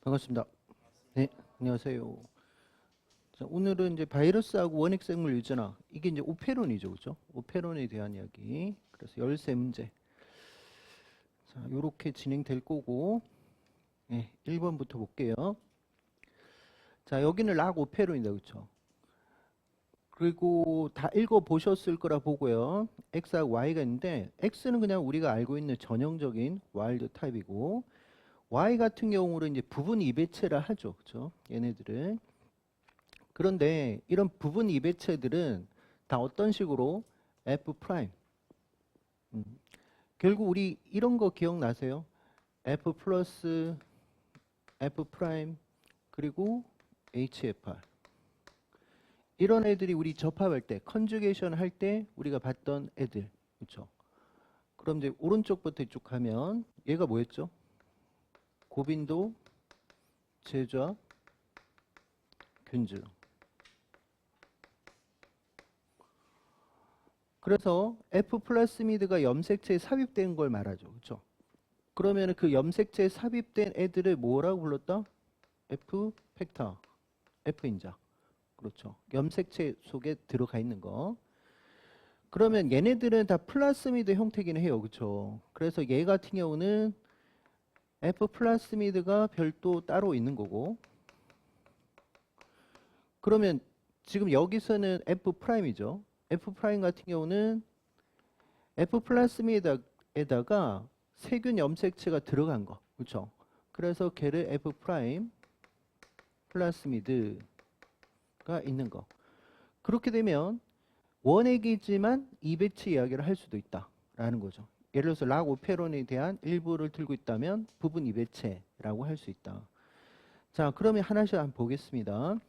반갑습니다. 네, 안녕하세요. 자, 오늘은 이제 바이러스하고 원핵 생물 유전화, 이게 이제 오페론이죠, 그죠? 오페론에 대한 이야기. 그래서 13문제. 자, 요렇게 진행될 거고, 네, 1번부터 볼게요. 자, 여기는 락 오페론이다, 그쵸? 그리고 다 읽어보셨을 거라 보고요. X하고 Y가 있는데, X는 그냥 우리가 알고 있는 전형적인 와일드 타입이고, Y 같은 경우는 이제 부분 이배체라 하죠, 그쵸? 얘네들은. 그런데 이런 부분 이배체들은 다 어떤 식으로 F 프라임. 결국 우리 이런 거 기억나세요? F 플러스 F 프라임 그리고 HFR. 이런 애들이 우리 접합할 때, 컨주게이션 할 때 우리가 봤던 애들. 그렇죠? 그럼 이제 오른쪽부터 쭉 가면 얘가 뭐였죠? 고빈도, 제좌, 균질. 그래서 F 플라스미드가 염색체에 삽입된 걸 말하죠. 그렇죠? 그러면 그 염색체에 삽입된 애들을 뭐라고 불렀다? F 팩터, F 인자. 그렇죠. 염색체 속에 들어가 있는 거. 그러면 얘네들은 다 플라스미드 형태긴 해요. 그렇죠. 그래서 얘 같은 경우는 F 플라스미드가 별도 따로 있는 거고. 그러면 지금 여기서는 F 프라임이죠. F 프라임 같은 경우는 F 플라스미드에다가 세균 염색체가 들어간 거. 그렇죠. 그래서 걔를 F 프라임 플라스미드가 있는 거. 그렇게 되면 원액이지만 이배치 이야기를 할 수도 있다라는 거죠. 예를 들어서 락 오페론에 대한 일부를 들고 있다면 부분 이배체라고 할 수 있다. 자, 그러면 하나씩 한번 보겠습니다.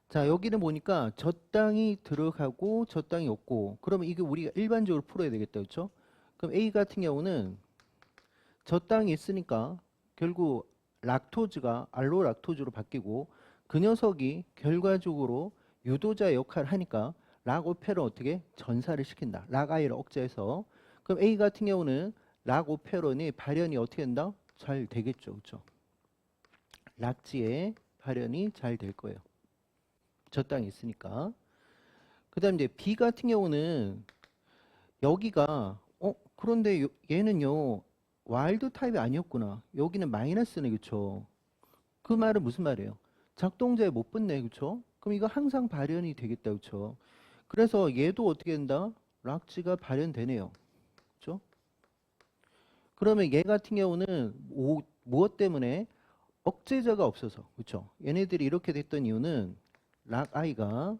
자, 여기는 보니까 저 땅이 들어가고 저 땅이 없고, 그러면 이게 우리가 일반적으로 풀어야 되겠다, 그렇죠? 그럼 A 같은 경우는 저 땅이 있으니까 결국 락토즈가 알로락토즈로 바뀌고, 그 녀석이 결과적으로 유도자 역할을 하니까 락오페론 어떻게 전사를 시킨다. 락아이를 억제해서. 그럼 A 같은 경우는 락오페론이 발현이 어떻게 된다? 잘 되겠죠, 그렇죠? 락지에 발현이 잘 될 거예요. 저 땅에 있으니까. 그 다음에 이제 B 같은 경우는 여기가 그런데 얘는요 와일드 타입이 아니었구나. 여기는 마이너스네, 그쵸? 그 말은 무슨 말이에요? 작동자에 못 붙네, 그쵸? 그럼 이거 항상 발현이 되겠다, 그쵸? 그래서 얘도 어떻게 된다? 락지가 발현되네요, 그쵸? 그러면 얘 같은 경우는 무엇 때문에? 억제자가 없어서, 그쵸? 얘네들이 이렇게 됐던 이유는 락아이가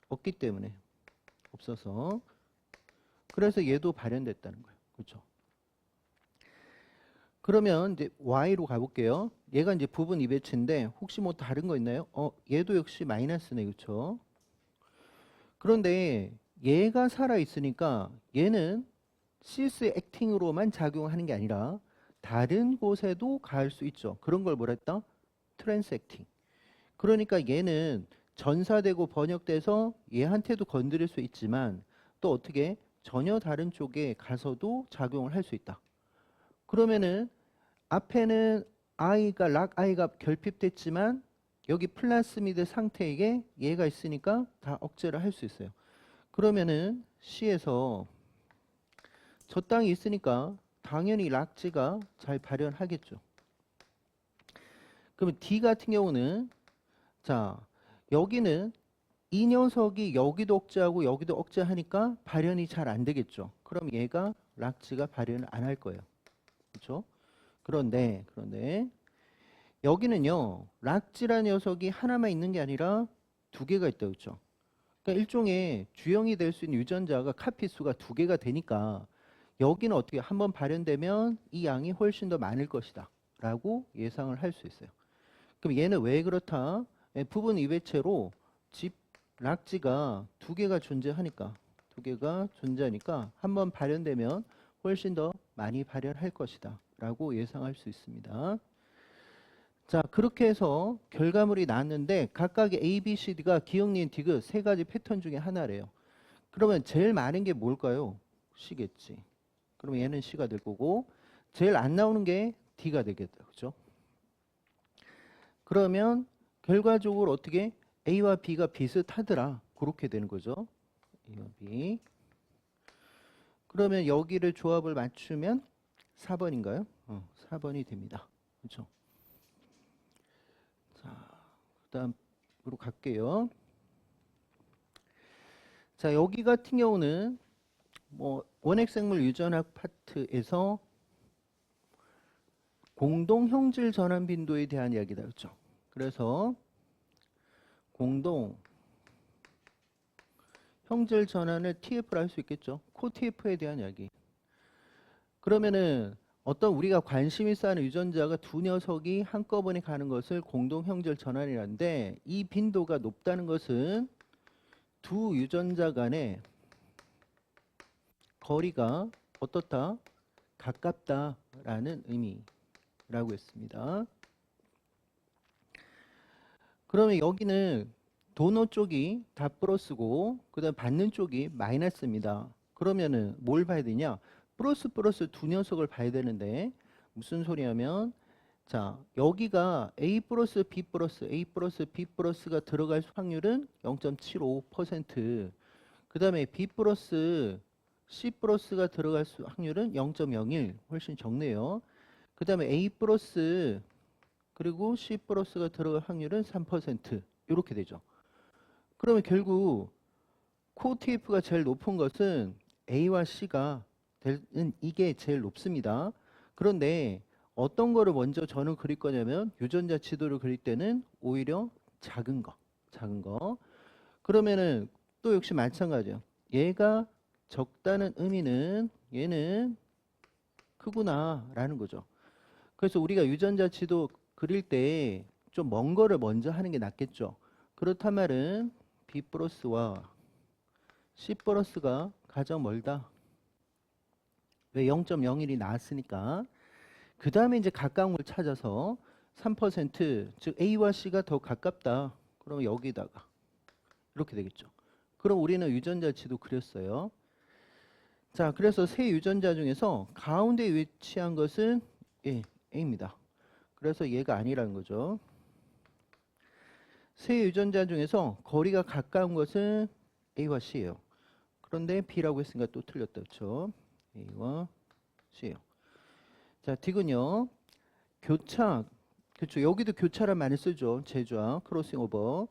없기 때문에, 없어서. 그래서 얘도 발현됐다는 거예요. 그렇죠? 그러면 이제 Y로 가볼게요. 얘가 이제 부분 이배치인데 혹시 뭐 다른 거 있나요? 얘도 역시 마이너스네. 그렇죠? 그런데 얘가 살아 있으니까 얘는 시스 액팅으로만 작용하는 게 아니라 다른 곳에도 갈 수 있죠. 그런 걸 뭐라 했다? 트랜스 액팅. 그러니까 얘는 전사되고 번역돼서 얘한테도 건드릴 수 있지만 또 어떻게 전혀 다른 쪽에 가서도 작용을 할 수 있다. 그러면은 앞에는 락 아이가 결핍됐지만 여기 플라스미드 상태에 얘가 있으니까 다 억제를 할 수 있어요. 그러면은 C에서 저 땅이 있으니까 당연히 락지가 잘 발현하겠죠. 그러면 D 같은 경우는 자, 여기는 이 녀석이 여기도 억제하고 여기도 억제하니까 발현이 잘 안 되겠죠. 그럼 얘가 락지가 발현을 안 할 거예요. 그렇죠? 그런데 여기는요. 락지라는 녀석이 하나만 있는 게 아니라 두 개가 있다. 그렇죠? 그러니까 일종의 주형이 될 수 있는 유전자가 카피 수가 두 개가 되니까 여기는 어떻게 한번 발현되면 이 양이 훨씬 더 많을 것이다 라고 예상을 할 수 있어요. 그럼 얘는 왜 그렇다? 부분 이배체로 락지가 두 개가 존재하니까 한번 발현되면 훨씬 더 많이 발현할 것이다 라고 예상할 수 있습니다. 자, 그렇게 해서 결과물이 나왔는데 각각의 A, B, C, D가 기억, 니은, 디귿 세 가지 패턴 중에 하나래요. 그러면 제일 많은 게 뭘까요? C겠지. 그러면 얘는 C가 될 거고 제일 안 나오는 게 D가 되겠다. 그죠? 그러면 결과적으로 어떻게 A와 B가 비슷하더라. 그렇게 되는 거죠. A와 B. 그러면 여기를 조합을 맞추면 4번인가요? 4번이 됩니다. 그렇죠? 자, 그다음으로 갈게요. 자, 여기 같은 경우는 뭐 원핵생물 유전학 파트에서 공동 형질 전환 빈도에 대한 이야기다. 그렇죠? 그래서 공동 형질 전환을 TF로 할 수 있겠죠. 코-TF에 대한 이야기. 그러면은 어떤 우리가 관심 있어 하는 유전자가 두 녀석이 한꺼번에 가는 것을 공동 형질 전환이라는데, 이 빈도가 높다는 것은 두 유전자 간의 거리가 어떻다? 가깝다라는 의미라고 했습니다. 그러면 여기는 도너 쪽이 다 플러스고 그다음 받는 쪽이 마이너스입니다. 그러면은 뭘 봐야 되냐? 플러스 두 녀석을 봐야 되는데, 무슨 소리냐면, 자, 여기가 A 플러스 B 플러스가 들어갈 확률은 0.75%, 그 다음에 B 플러스 C 플러스가 들어갈 확률은 0.01, 훨씬 적네요. 그 다음에 A 플러스 그리고 C 플러스가 들어갈 확률은 3%, 이렇게 되죠. 그러면 결국 코-TF가 제일 높은 것은 A와 C가 되는, 이게 제일 높습니다. 그런데 어떤 거를 먼저 저는 그릴 거냐면, 유전자 지도를 그릴 때는 오히려 작은 거. 그러면은 또 역시 마찬가지예요. 얘가 적다는 의미는 얘는 크구나라는 거죠. 그래서 우리가 유전자 지도 그릴 때 좀 먼 거를 먼저 하는 게 낫겠죠. 그렇단 말은 B 플러스와 C 플러스가 가장 멀다. 왜? 0.01이 나왔으니까. 그 다음에 이제 가까운 걸 찾아서 3%, 즉 A와 C가 더 가깝다. 그럼 여기다가 이렇게 되겠죠. 그럼 우리는 유전자 지도 그렸어요. 자, 그래서 세 유전자 중에서 가운데 위치한 것은 A입니다. 그래서 얘가 아니라는 거죠. 세 유전자 중에서 거리가 가까운 것은 A와 C예요. 그런데 B라고 했으니까 또 틀렸다. 그렇죠? A와 C예요. 자, D군요. 교차. 그렇죠. 여기도 교차를 많이 쓰죠. 제조와 크로싱 오버.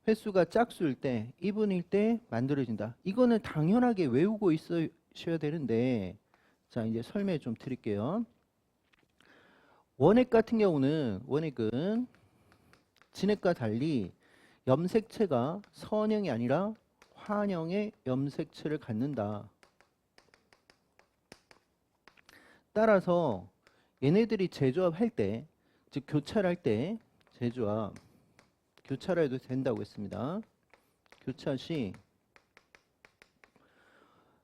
횟수가 짝수일 때, 이분일 때 만들어진다. 이거는 당연하게 외우고 있으셔야 되는데, 자, 이제 설명해 좀 드릴게요. 원핵 같은 경우는, 원핵은 진핵과 달리 염색체가 선형이 아니라 환형의 염색체를 갖는다. 따라서 얘네들이 재조합할 때, 즉 교차를 할 때, 재조합, 교차를 해도 된다고 했습니다. 교차 시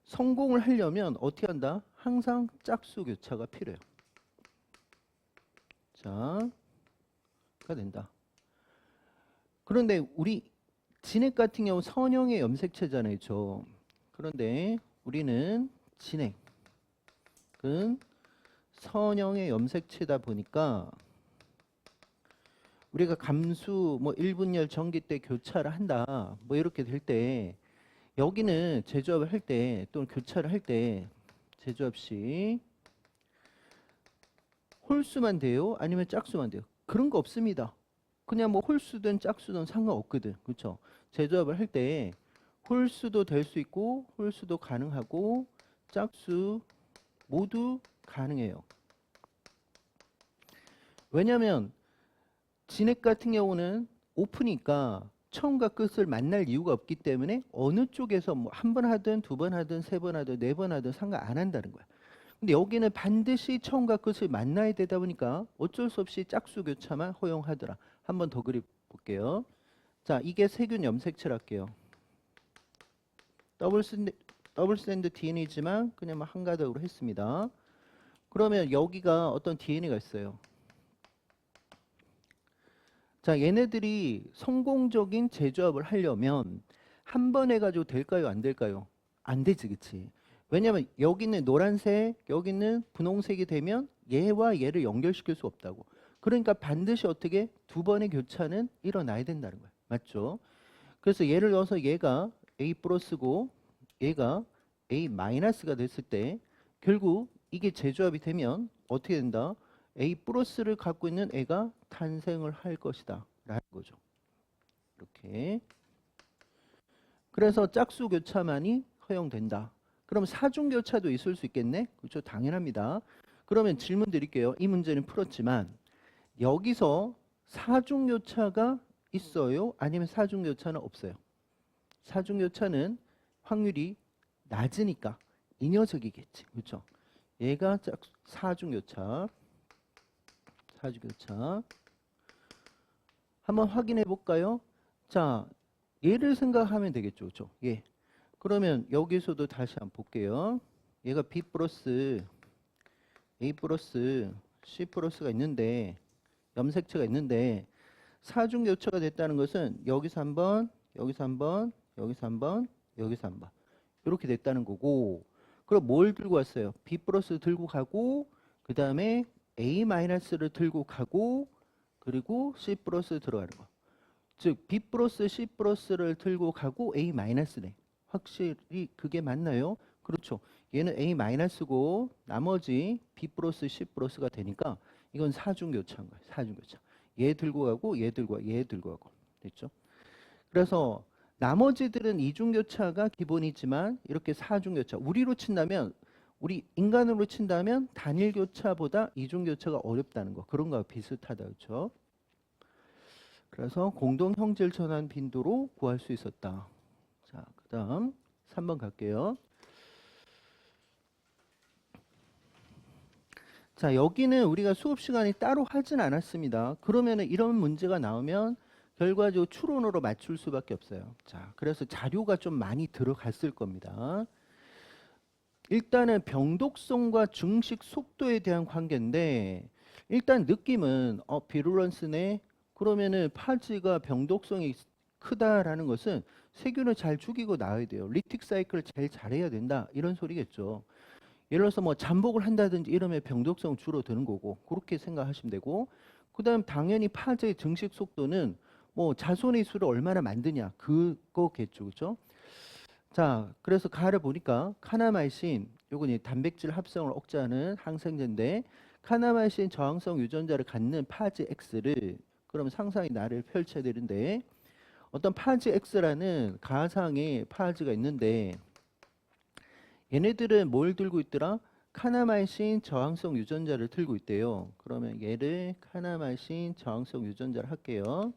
성공을 하려면 어떻게 한다? 항상 짝수 교차가 필요해요. 자, 가 된다. 그런데 우리 진핵 같은 경우 선형의 염색체잖아요. 저. 그런데 우리는 진핵은 선형의 염색체다 보니까 우리가 감수 뭐 1분열 전기 때 교차를 한다. 뭐 이렇게 될 때, 여기는 재조합을 할 때 또는 교차를 할 때 재조합 시 홀수만 돼요? 아니면 짝수만 돼요? 그런 거 없습니다. 그냥 뭐 홀수든 짝수든 상관없거든. 그렇죠? 재조합을 할 때 홀수도 될 수 있고 홀수도 가능하고 짝수 모두 가능해요. 왜냐하면 진핵 같은 경우는 오프니까 처음과 끝을 만날 이유가 없기 때문에 어느 쪽에서 뭐 한 번 하든 두 번 하든 세 번 하든 네 번 하든 상관 안 한다는 거야. 근데 여기는 반드시 처음과 끝을 만나야 되다 보니까 어쩔 수 없이 짝수 교차만 허용하더라. 한 번 더 그려 볼게요. 자, 이게 세균 염색체를 할게요. 더블 스탠드 DNA지만 그냥 한 가닥으로 했습니다. 그러면 여기가 어떤 DNA가 있어요. 자, 얘네들이 성공적인 재조합을 하려면 한 번 해가지고 될까요? 안 될까요? 안 되지, 그치? 왜냐하면 여기는 노란색, 여기는 분홍색이 되면 얘와 얘를 연결시킬 수 없다고. 그러니까 반드시 어떻게 두 번의 교차는 일어나야 된다는 거야. 맞죠? 그래서 예를 들어서 얘가 A 플러스고 얘가 A 마이너스가 됐을 때 결국 이게 재조합이 되면 어떻게 된다? A 플러스를 갖고 있는 애가 탄생을 할 것이다 라는 거죠. 이렇게. 그래서 짝수 교차만이 허용된다. 그럼 사중 교차도 있을 수 있겠네? 그렇죠? 당연합니다. 그러면 질문 드릴게요. 이 문제는 풀었지만 여기서 사중 교차가 있어요? 아니면 사중 교차는 없어요? 사중 교차는 확률이 낮으니까 이 녀석이겠지. 그렇죠? 얘가 사중 교차. 사중 교차. 한번 확인해 볼까요? 자, 얘를 생각하면 되겠죠. 그렇죠? 예. 그러면 여기서도 다시 한번 볼게요. 얘가 B 플러스 A 플러스 C 플러스가 있는데 염색체가 있는데 사중 교차가 됐다는 것은 여기서 한 번, 여기서 한 번, 여기서 한 번, 여기서 한 번 이렇게 됐다는 거고 그럼 뭘 들고 왔어요? B 플러스 들고 가고 그 다음에 A 마이너스를 들고 가고 그리고 C 플러스 들어가는 거. 즉 B 플러스 C 플러스를 들고 가고 A 마이너스네. 확실히 그게 맞나요? 그렇죠. 얘는 A 마이너스고 나머지 B 플러스 C 플러스가 되니까 이건 사중교차인 거예요. 사중교차. 얘 들고 가고 얘 들고 가고 얘 들고 가고 됐죠? 그래서 나머지들은 이중교차가 기본이지만 이렇게 사중교차. 우리로 친다면 우리 인간으로 친다면 단일교차보다 이중교차가 어렵다는 거. 그런 거와 비슷하다. 그렇죠? 그래서 공동 형질 전환 빈도로 구할 수 있었다. 자, 그다음 3번 갈게요. 자, 여기는 우리가 수업 시간이 따로 하진 않았습니다. 그러면은 이런 문제가 나오면 결과적으로 추론으로 맞출 수밖에 없어요. 자, 그래서 자료가 좀 많이 들어갔을 겁니다. 일단은 병독성과 증식 속도에 대한 관계인데 일단 느낌은 비루런스네. 그러면은 파지가 병독성이 크다라는 것은 세균을 잘 죽이고 나와야 돼요. 리틱 사이클을 제일 잘해야 된다. 이런 소리겠죠. 예를 들어서 뭐 잠복을 한다든지 이러면 병독성 줄어드는 거고 그렇게 생각하시면 되고 그다음 당연히 파제의 증식 속도는 뭐 자손의 수를 얼마나 만드냐 그거겠죠. 그렇죠? 자, 그래서 가를 보니까 카나마이신 요건 이 단백질 합성을 억제하는 항생제인데 카나마이신 저항성 유전자를 갖는 파지 X를 그럼 상상의 나를 펼쳐야 되는데 어떤 파지 X라는 가상의 파지가 있는데 얘네들은 뭘 들고 있더라? 카나마이신 저항성 유전자를 들고 있대요. 그러면 얘를 카나마이신 저항성 유전자를 할게요.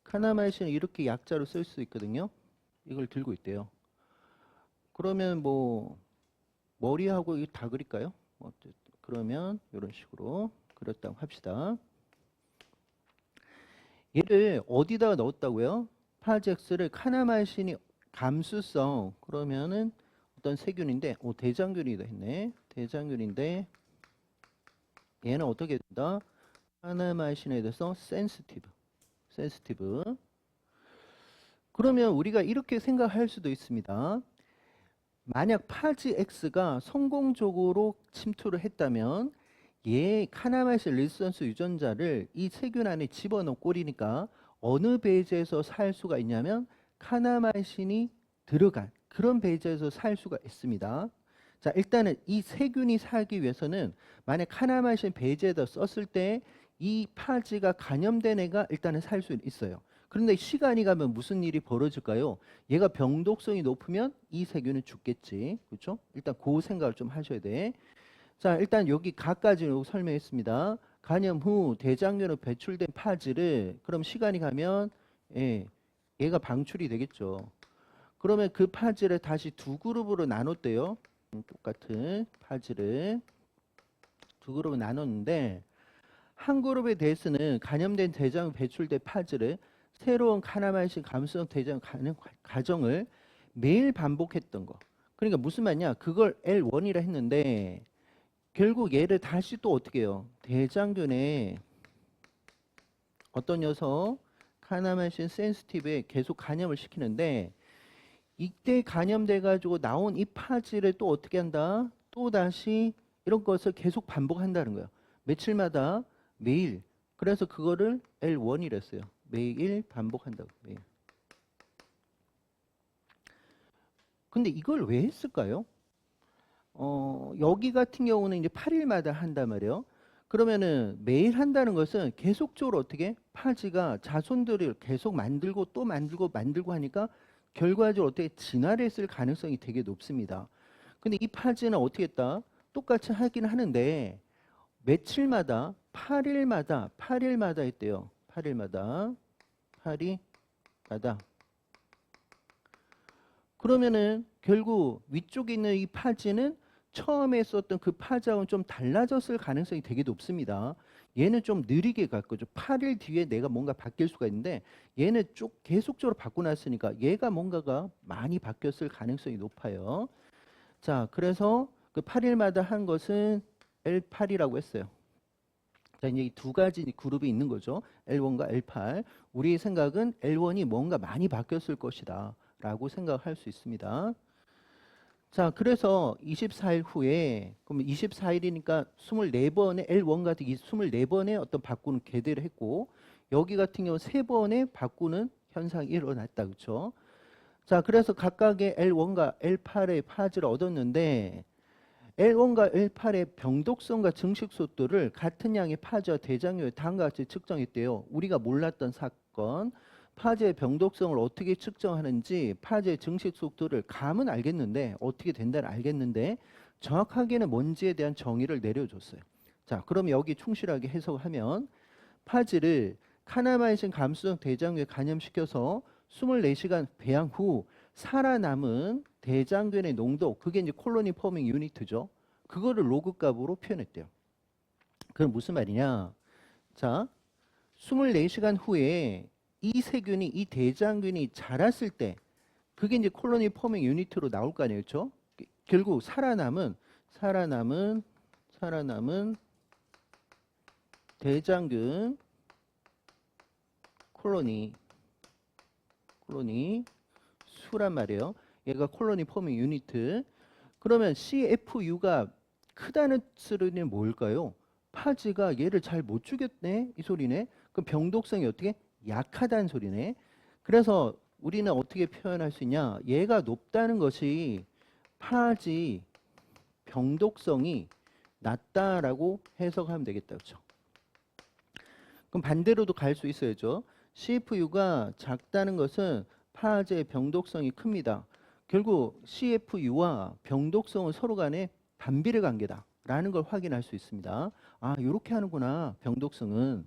카나마이신을 이렇게 약자로 쓸 수 있거든요. 이걸 들고 있대요. 그러면 뭐 머리하고 이거 다 그릴까요? 그러면 이런 식으로 그렸다고 합시다. 얘를 어디다가 넣었다고요? 파젝스를 카나마이신이 감수성 그러면은 어떤 세균인데 대장균이다 했네. 대장균인데 얘는 어떻게 된다? 카나마이신에 대해서 센시티브. 그러면 우리가 이렇게 생각할 수도 있습니다. 만약 파지 X가 성공적으로 침투를 했다면 얘 카나마이신 리선스 유전자를 이 세균 안에 집어넣고 꼬리니까 어느 베이지에서 살 수가 있냐면 카나마이신이 들어간 그런 베이지에서 살 수가 있습니다. 자, 일단은 이 세균이 살기 위해서는 만약 카나마이신 베이지에다 썼을 때 이 파지가 감염된 애가 일단은 살 수 있어요. 그런데 시간이 가면 무슨 일이 벌어질까요? 얘가 병독성이 높으면 이 세균은 죽겠지. 그렇죠? 일단 그 생각을 좀 하셔야 돼. 자, 일단 여기 각까지 설명했습니다. 간염 후 대장균으로 배출된 파지를 그럼 시간이 가면 얘가 방출이 되겠죠. 그러면 그 파지를 다시 두 그룹으로 나눴대요. 똑같은 파지를 두 그룹으로 나눴는데 한 그룹에 대해서는 감염된 대장균 배출된 파지를 새로운 카나마이신 감수성 대장균 가는 과정을 매일 반복했던 거. 그러니까 무슨 말이냐? 그걸 L1이라 했는데 결국 얘를 다시 또 어떻게 해요? 대장균에 어떤 녀석 카나마이신 센시티브에 계속 감염을 시키는데 이때 간염돼 가지고 나온 이 파지를 또 어떻게 한다? 또 다시 이런 것을 계속 반복한다는 거예요. 며칠마다 매일. 그래서 그거를 L1이랬어요. 매일 반복한다고. 매일. 근데 이걸 왜 했을까요? 여기 같은 경우는 이제 8일마다 한단 말이에요. 그러면은 매일 한다는 것은 계속적으로 어떻게 파지가 자손들을 계속 만들고 또 만들고 하니까 결과적으로 어떻게 진화했을 가능성이 되게 높습니다. 근데 이 파지는 어떻게 했다? 똑같이 하긴 하는데 며칠마다 8일마다 했대요. 8일마다 그러면은 결국 위쪽에 있는 이 파지는 처음에 썼던 그 파지하고는 좀 달라졌을 가능성이 되게 높습니다. 얘는 좀 느리게 갈 거죠. 8일 뒤에 내가 뭔가 바뀔 수가 있는데 얘는 쭉 계속적으로 바꿔놨으니까 얘가 뭔가가 많이 바뀌었을 가능성이 높아요. 자, 그래서 그 8일마다 한 것은 L8이라고 했어요. 자, 이제 이 두 가지 그룹이 있는 거죠. L1과 L8. 우리의 생각은 L1이 뭔가 많이 바뀌었을 것이다 라고 생각할 수 있습니다. 자, 그래서 24일 후에, 그럼 24일이니까 24번의 L1 같은 24번의 어떤 바꾸는 계대를 했고, 여기 같은 경우 3번의 바꾸는 현상이 일어났다. 그렇죠? 자, 그래서 각각의 L1과 L8의 파지를 얻었는데, L1과 L8의 병독성과 증식 속도를 같은 양의 파지와 대장균의 다음과 같이 측정했대요. 우리가 몰랐던 사건. 파지의 병독성을 어떻게 측정하는지 파지의 증식 속도를 감은 알겠는데 어떻게 된다는 알겠는데 정확하게는 뭔지에 대한 정의를 내려줬어요. 자, 그럼 여기 충실하게 해석하면 파지를 카나마이신 감수성 대장균에 감염시켜서 24시간 배양 후 살아남은 대장균의 농도, 그게 이제 콜로니 포밍 유니트죠. 그거를 로그 값으로 표현했대요. 그럼 무슨 말이냐? 자, 24시간 후에 이 세균이, 이 대장균이 자랐을 때 그게 이제 콜로니 포밍 유니트로 나올 거 아니에요. 그렇죠? 결국 살아남은 대장균 콜로니 수란 말이에요. 얘가 콜로니 포밍 유니트. 그러면 CFU가 크다는 소리는 뭘까요? 파지가 얘를 잘 못 죽였네 이 소리네. 그럼 병독성이 어떻게 약하다는 소리네. 그래서 우리는 어떻게 표현할 수 있냐? 얘가 높다는 것이 파지 병독성이 낮다라고 해석하면 되겠다. 그렇죠? 그럼 반대로도 갈 수 있어야죠. CFU가 작다는 것은 파지의 병독성이 큽니다. 결국 CFU와 병독성은 서로 간에 반비례 관계다라는 걸 확인할 수 있습니다. 아, 이렇게 하는구나. 병독성은.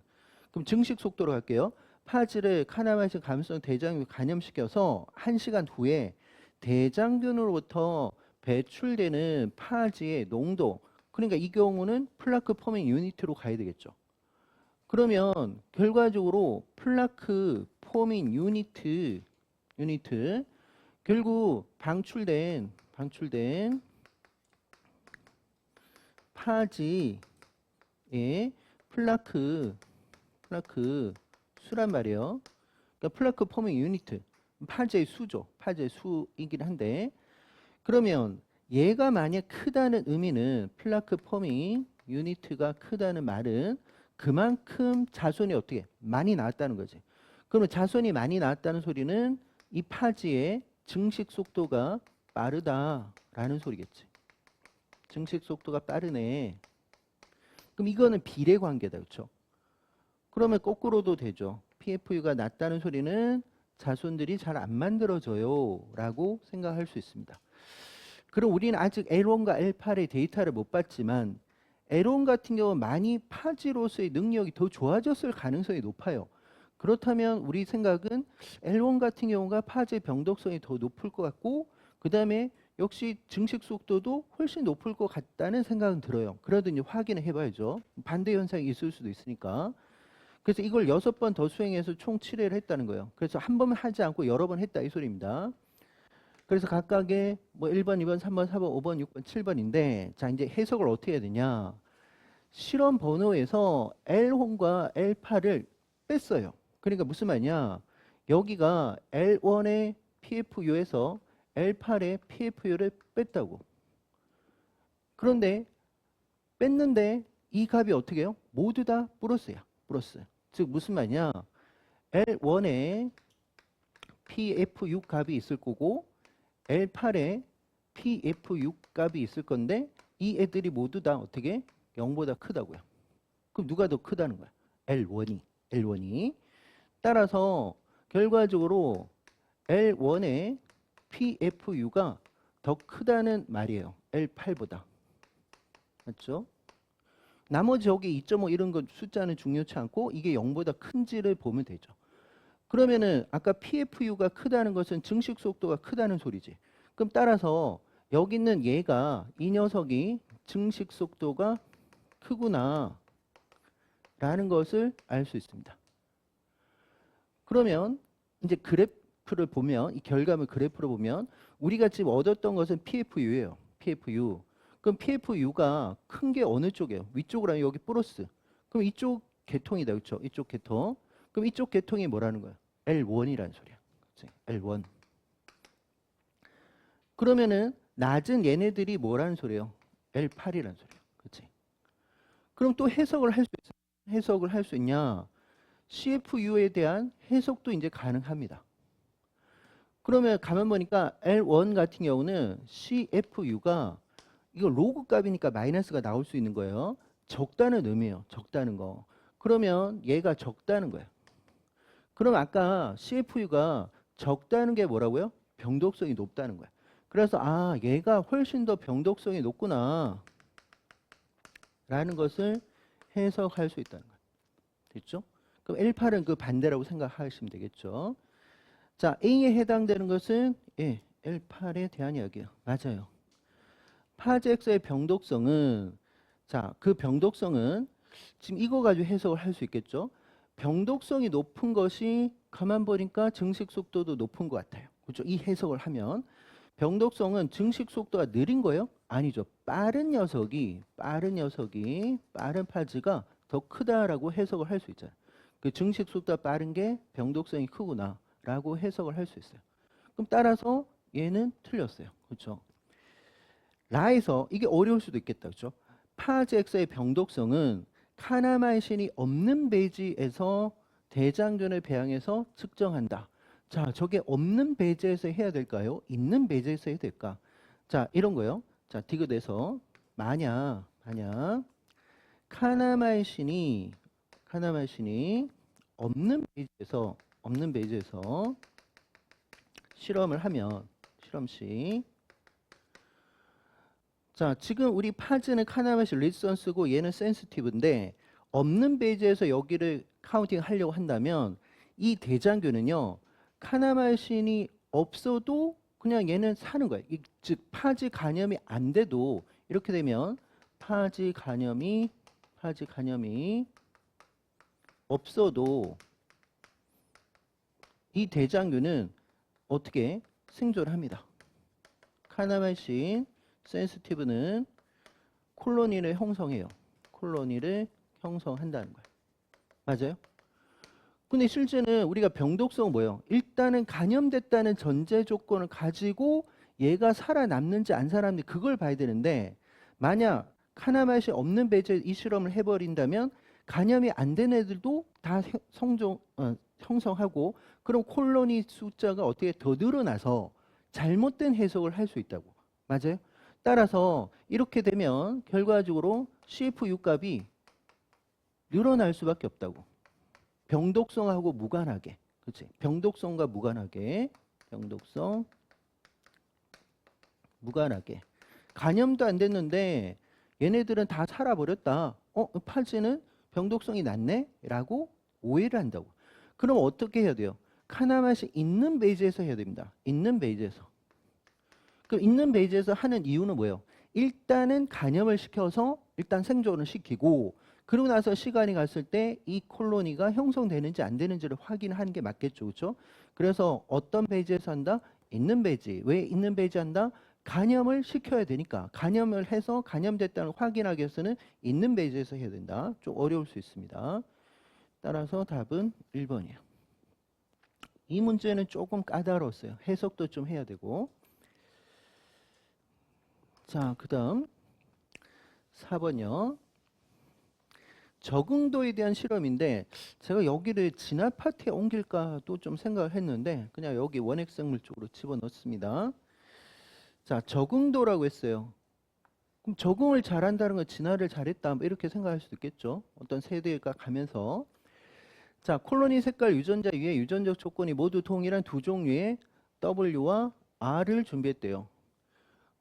그럼 증식 속도로 갈게요. 파지를 카나마이신 감수성 대장균 감염시켜서 1시간 후에 대장균으로부터 배출되는 파지의 농도, 그러니까 이 경우는 플라크 포밍 유니트로 가야 되겠죠. 그러면 결과적으로 플라크 포밍 유니트 결국 방출된 파지의 플라크 수란 말이에요. 그러니까 플라크 포밍 유니트 파지의 수죠. 파지의 수이긴 한데 그러면 얘가 만약 크다는 의미는 플라크 포밍 유니트가 크다는 말은 그만큼 자손이 어떻게 많이 나왔다는 거지. 그러면 자손이 많이 나왔다는 소리는 이 파지의 증식 속도가 빠르다라는 소리겠지. 증식 속도가 빠르네. 그럼 이거는 비례 관계다. 그렇죠? 그러면 거꾸로도 되죠. PFU가 낮다는 소리는 자손들이 잘 안 만들어져요 라고 생각할 수 있습니다. 그럼 우리는 아직 L1과 L8의 데이터를 못 봤지만 L1 같은 경우 많이 파지로서의 능력이 더 좋아졌을 가능성이 높아요. 그렇다면 우리 생각은 L1 같은 경우가 파지의 병독성이 더 높을 것 같고 그 다음에 역시 증식 속도도 훨씬 높을 것 같다는 생각은 들어요. 그래도 이제 확인을 해봐야죠. 반대 현상이 있을 수도 있으니까. 그래서 이걸 6번 더 수행해서 총 7회를 했다는 거예요. 그래서 한 번만 하지 않고 여러 번 했다 이 소리입니다. 그래서 각각의 뭐 1번, 2번, 3번, 4번, 5번, 6번, 7번인데 자 이제 해석을 어떻게 해야 되냐. 실험 번호에서 L1과 L8을 뺐어요. 그러니까 무슨 말이냐. 여기가 L1의 PFU에서 L8의 PFU를 뺐다고. 그런데 뺐는데 이 값이 어떻게 해요? 모두 다 플러스야. 플러스. 즉 무슨 말이냐? L1에 PFU 값이 있을 거고 L8에 PFU 값이 있을 건데 이 애들이 모두 다 어떻게? 0보다 크다고요. 그럼 누가 더 크다는 거야? L1이. 따라서 결과적으로 L1의 PFU가 더 크다는 말이에요. L8보다. 맞죠? 나머지 여기 2.5 이런 거 숫자는 중요치 않고 이게 0보다 큰지를 보면 되죠. 그러면은 아까 PFU가 크다는 것은 증식 속도가 크다는 소리지. 그럼 따라서 여기 있는 얘가 이 녀석이 증식 속도가 크구나 라는 것을 알 수 있습니다. 그러면 이제 그래프를 보면 이 결과물 그래프를 보면 우리가 지금 얻었던 것은 PFU예요. PFU. 그럼 PFU가 큰 게 어느 쪽이에요? 위쪽으로 하면 여기 플러스. 그럼 이쪽 계통이다. 그렇죠? 이쪽 계통. 그럼 이쪽 계통이 뭐라는 거야? L1이라는 소리야. 그치? L1. 그러면은 낮은 얘네들이 뭐라는 소리예요? L8이라는 소리야. 그렇지? 그럼 또 해석을 할 수 있어. 해석을 할 수 있냐? CFU에 대한 해석도 이제 가능합니다. 그러면 가만 보니까 L1 같은 경우는 CFU가 이거 로그 값이니까 마이너스가 나올 수 있는 거예요. 적다는 의미예요. 적다는 거. 그러면 얘가 적다는 거예요. 그럼 아까 CFU가 적다는 게 뭐라고요? 병독성이 높다는 거야. 그래서 아 얘가 훨씬 더 병독성이 높구나 라는 것을 해석할 수 있다는 거예요. 됐죠? 그럼 L8은 그 반대라고 생각하시면 되겠죠. 자, A에 해당되는 것은 예, L8에 대한 이야기예요. 맞아요. 파즈X의 병독성은 자, 그 병독성은 지금 이거 가지고 해석을 할 수 있겠죠. 병독성이 높은 것이 가만 보니까 증식 속도도 높은 것 같아요. 그렇죠? 이 해석을 하면 병독성은 증식 속도가 느린 거예요? 아니죠. 빠른 녀석이 빠른 파즈가 더 크다라고 해석을 할 수 있잖아요. 그 증식 속도가 빠른 게 병독성이 크구나라고 해석을 할 수 있어요. 그럼 따라서 얘는 틀렸어요. 그렇죠? 라에서 이게 어려울 수도 있겠다. 그렇죠? 파즈X의 병독성은 카나마이신이 없는 배지에서 대장균을 배양해서 측정한다. 자, 저게 없는 배지에서 해야 될까요? 있는 배지에서 해야 될까? 자, 이런 거요. 자, 디귿에서 만약 카나마이신이 없는 배지에서 실험을 하면 실험식 자, 지금 우리 파즈는 카나마이신 리선스고 얘는 센시티브인데 없는 베이지에서 여기를 카운팅 하려고 한다면 이 대장균은요. 카나마이신이 없어도 그냥 얘는 사는 거예요. 즉 파즈 간염이 안 돼도 이렇게 되면 파즈 간염이 없어도 이 대장균은 어떻게 생존을 합니다. 카나마이신 센시티브는 콜로니를 형성해요. 콜로니를 형성한다는 거예요. 맞아요? 근데 실제는 우리가 병독성은 뭐예요? 일단은 감염됐다는 전제 조건을 가지고 얘가 살아남는지 안 살아남는지 그걸 봐야 되는데 만약 카나마이신 없는 배제에 이 실험을 해버린다면 감염이 안 된 애들도 다 형성하고 그럼 콜로니 숫자가 어떻게 더 늘어나서 잘못된 해석을 할 수 있다고. 맞아요? 따라서 이렇게 되면 결과적으로 CFU 값이 늘어날 수밖에 없다고. 병독성하고 무관하게. 그렇지? 병독성과 무관하게. 감염도 안 됐는데 얘네들은 다 살아버렸다. 파즈는 병독성이 낮네? 라고 오해를 한다고. 그럼 어떻게 해야 돼요? 카나마이신 있는 베이지에서 해야 됩니다. 있는 베이지에서. 그럼 있는 베이지에서 하는 이유는 뭐예요? 일단은 간염을 시켜서 일단 생존을 시키고 그러고 나서 시간이 갔을 때 이 콜로니가 형성되는지 안 되는지를 확인하는 게 맞겠죠. 그렇죠? 그래서 어떤 베이지에서 한다? 있는 베이지. 왜 있는 베이지 한다? 간염을 시켜야 되니까. 간염을 해서 간염됐다는 걸 확인하기 위해서는 있는 베이지에서 해야 된다. 좀 어려울 수 있습니다. 따라서 답은 1번이에요. 이 문제는 조금 까다로웠어요. 해석도 좀 해야 되고. 자, 그다음 4번이요. 적응도에 대한 실험인데 제가 여기를 진화 파트에 옮길까도 좀 생각을 했는데 그냥 여기 원핵생물 쪽으로 집어넣습니다. 자, 적응도라고 했어요. 그럼 적응을 잘한다는 건 진화를 잘했다 뭐 이렇게 생각할 수도 있겠죠. 어떤 세대가 가면서. 자, 콜로니 색깔 유전자 위에 유전적 조건이 모두 동일한 두 종류의 W와 R을 준비했대요.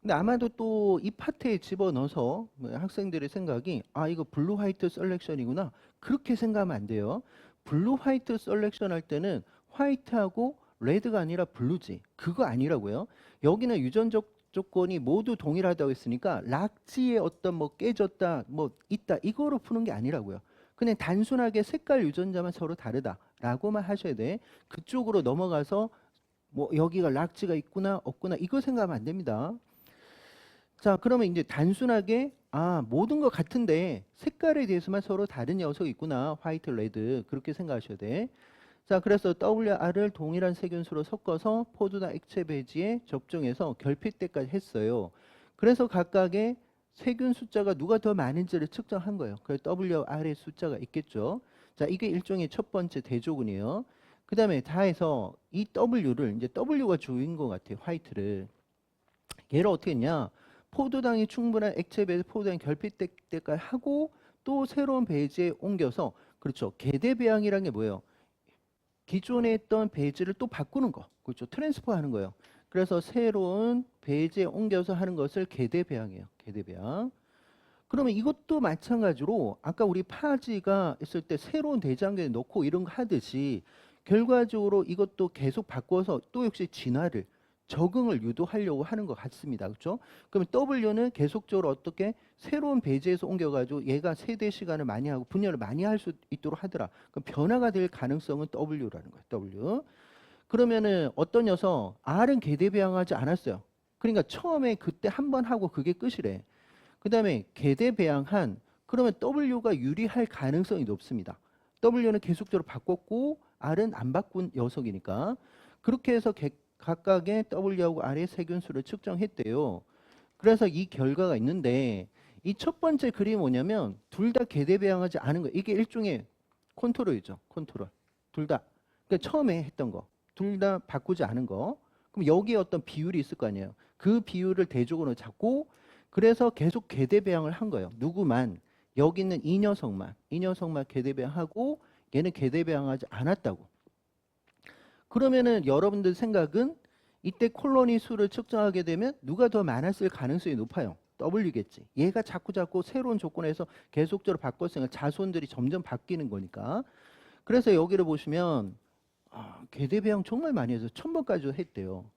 근데 아마도 또 이 파트에 집어넣어서 뭐 학생들의 생각이 아 이거 블루 화이트 셀렉션이구나 그렇게 생각하면 안 돼요. 블루 화이트 셀렉션 할 때는 화이트하고 레드가 아니라 블루지 그거 아니라고요. 여기는 유전적 조건이 모두 동일하다고 했으니까 락지의 어떤 뭐 깨졌다 뭐 있다 이거로 푸는 게 아니라고요. 그냥 단순하게 색깔 유전자만 서로 다르다라고만 하셔야 돼. 그쪽으로 넘어가서 뭐 여기가 락지가 있구나 없구나 이거 생각하면 안 됩니다. 자, 그러면 이제 단순하게 아, 모든 것 같은데 색깔에 대해서만 서로 다른 녀석이 있구나. 화이트, 레드. 그렇게 생각하셔야 돼. 자, 그래서 WR을 동일한 세균수로 섞어서 포도나 액체 배지에 접종해서 결핍 때까지 했어요. 그래서 각각의 세균 숫자가 누가 더 많은지를 측정한 거예요. 그래서 WR의 숫자가 있겠죠. 자, 이게 일종의 첫 번째 대조군이에요. 그 다음에 다 해서 이 W를 이제 W가 주인 것 같아요. 화이트를. 얘를 어떻게 했냐? 포도당이 충분한 액체 배지 포도당이 결핍될 때까지 하고 또 새로운 배지에 옮겨서 그렇죠. 계대 배양이란 게 뭐예요? 기존에 있던 배지를 또 바꾸는 거. 그렇죠. 트랜스퍼 하는 거예요. 그래서 새로운 배지에 옮겨서 하는 것을 계대 배양이에요. 계대 배양. 그러면 이것도 마찬가지로 아까 우리 파지가 있을 때 새로운 대장균에 넣고 이런 거 하듯이 결과적으로 이것도 계속 바꿔서 또 역시 진화를 적응을 유도하려고 하는 것 같습니다. 그렇죠? 그러면 W는 계속적으로 어떻게 새로운 배지에서 옮겨가지고 얘가 세대 시간을 많이 하고 분열을 많이 할 수 있도록 하더라. 그럼 변화가 될 가능성은 W라는 거예요. W. 그러면은 어떤 녀석 R은 계대 배양하지 않았어요. 그러니까 처음에 그때 한 번 하고 그게 끝이래. 그 다음에 계대 배양한 그러면 W가 유리할 가능성이 높습니다. W는 계속적으로 바꿨고 R은 안 바꾼 녀석이니까 그렇게 해서 각각의 W하고 R의 세균수를 측정했대요. 그래서 이 결과가 있는데 이 첫 번째 그림이 뭐냐면 둘 다 계대 배양하지 않은 거. 이게 일종의 컨트롤이죠. 컨트롤. 둘 다. 그러니까 처음에 했던 거. 둘 다 바꾸지 않은 거. 그럼 여기에 어떤 비율이 있을 거 아니에요. 그 비율을 대조군으로 잡고 그래서 계속 계대 배양을 한 거예요. 누구만 여기 있는 이 녀석만 계대 배양하고 얘는 계대 배양하지 않았다고. 그러면은 여러분들 생각은 이때 콜로니 수를 측정하게 되면 누가 더 많았을 가능성이 높아요. W겠지. 얘가 자꾸 새로운 조건에서 계속적으로 바꿨으니까 자손들이 점점 바뀌는 거니까. 그래서 여기를 보시면 계대 배양 정말 많이 해서 1000번까지도 했대요.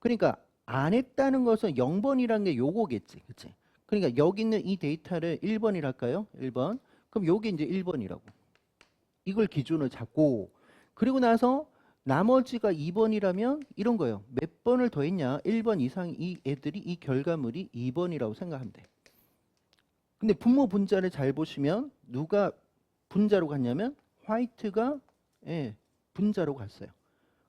그러니까 안 했다는 것은 0번이라는 게 요거겠지. 그치? 그러니까 여기 있는 이 데이터를 1번이랄까요? 1번. 그럼 요게 이제 1번이라고. 이걸 기준으로 잡고 그리고 나서 나머지가 2번이라면 이런 거예요. 몇 번을 더했냐? 1번 이상 이 애들이 이 결과물이 2번이라고 생각하면 돼. 근데 분모 분자를 잘 보시면 누가 분자로 갔냐면 화이트가 분자로 갔어요.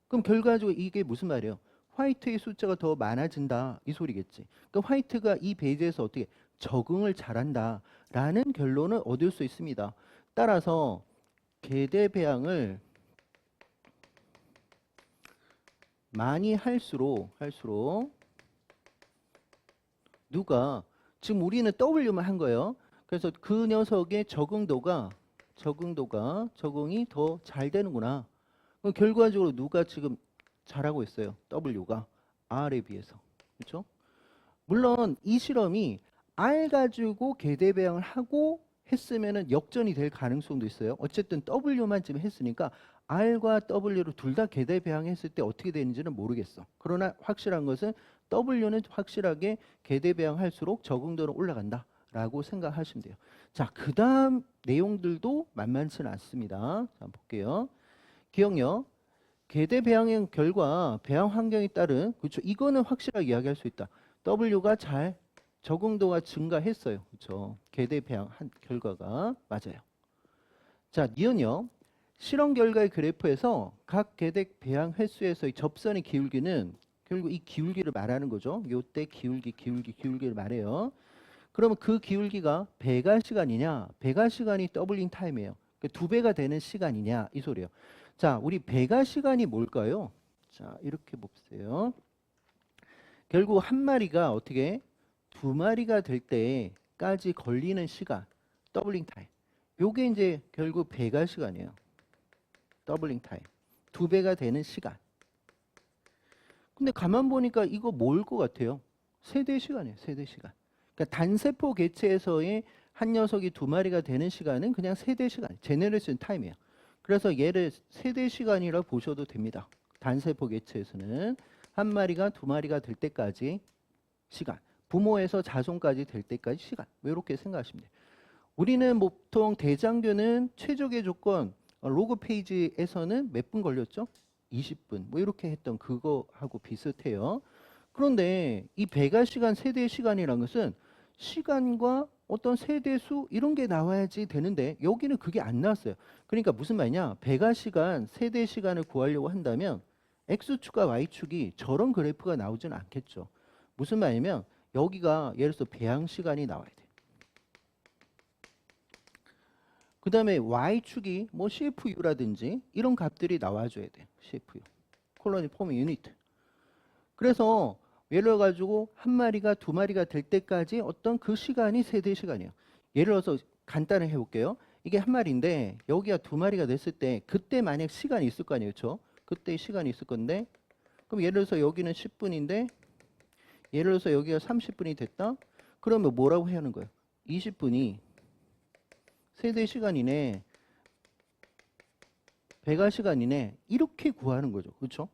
그럼 결과적으로 이게 무슨 말이에요? 화이트의 숫자가 더 많아진다 이 소리겠지. 그러니까 화이트가 이 베이지에서 어떻게 적응을 잘한다라는 결론을 얻을 수 있습니다. 따라서 계대 배양을 많이 할수록 누가 지금 우리는 W만 한 거예요. 그래서 그 녀석의 적응이 더 잘 되는구나. 그럼 결과적으로 누가 지금 잘하고 있어요? W가 R에 비해서. 그렇죠? 물론 이 실험이 R 가지고 계대 배양을 하고 했으면은 역전이 될 가능성도 있어요. 어쨌든 W만 지금 했으니까 R과 W로 둘 다 계대 배양했을 때 어떻게 되는지는 모르겠어. 그러나 확실한 것은 W는 확실하게 계대 배양할수록 적응도는 올라간다라고 생각하시면 돼요. 자, 그 다음 내용들도 만만치는 않습니다. 자, 한번 볼게요. 기억력. 계대 배양의 결과 배양 환경에 따른 그렇죠. 이거는 확실하게 이야기할 수 있다. W가 잘 적응도가 증가했어요. 그렇죠. 계대 배양한 결과가 맞아요. 자, 니은요. 실험 결과의 그래프에서 각 계대 배양 횟수에서의 접선의 기울기는 결국 이 기울기를 말하는 거죠. 요때 기울기를 말해요. 그러면 그 기울기가 배가 시간이냐, 배가 시간이 더블링 타임이에요. 그러니까 2배가 되는 시간이냐 이 소리예요. 자, 우리 배가 시간이 뭘까요? 자, 이렇게 봅세요. 결국 한 마리가 어떻게 2마리가 될 때까지 걸리는 시간, 더블링 타임. 요게 이제 결국 배가 시간이에요. 더블링 타임. 2배가 되는 시간. 근데 가만 보니까 이거 뭘 것 같아요? 세대 시간이에요. 세대 시간. 그러니까 단세포 개체에서의 한 녀석이 2마리가 되는 시간은 그냥 세대 시간, 제너레이션 타임이에요. 그래서 얘를 세대 시간이라고 보셔도 됩니다. 단세포 개체에서는 한 마리가 2마리가 될 때까지 시간, 부모에서 자손까지 될 때까지 시간. 이렇게 생각하시면 돼요. 우리는 보통 대장균은 최적의 조건 로그 페이지에서는 몇 분 걸렸죠? 20분. 뭐 이렇게 했던 그거하고 비슷해요. 그런데 이 배가 시간, 세대 시간이란 것은 시간과 어떤 세대수 이런 게 나와야지 되는데 여기는 그게 안 나왔어요. 그러니까 무슨 말이냐? 배가 시간, 세대 시간을 구하려고 한다면 X축과 Y축이 저런 그래프가 나오지는 않겠죠. 무슨 말이냐면 여기가 예를 들어서 배양 시간이 나와야 돼. 그 다음에 Y축이 뭐 CFU라든지 이런 값들이 나와줘야 돼요. CFU. 콜로니 포밍 유닛. 그래서 예를 들어 가지고 한 마리가 2마리가 될 때까지 어떤 그 시간이 세대 시간이에요. 예를 들어서 간단하게 해볼게요. 이게 한 마리인데 여기가 2마리가 됐을 때 그때 만약 시간이 있을 거 아니에요. 그렇죠? 그때 시간이 있을 건데 그럼 예를 들어서 여기는 10분인데 예를 들어서 여기가 30분이 됐다. 그러면 뭐라고 해야 하는 거예요? 20분이 세대 시간이네. 배가 시간이네. 이렇게 구하는 거죠. 그렇죠?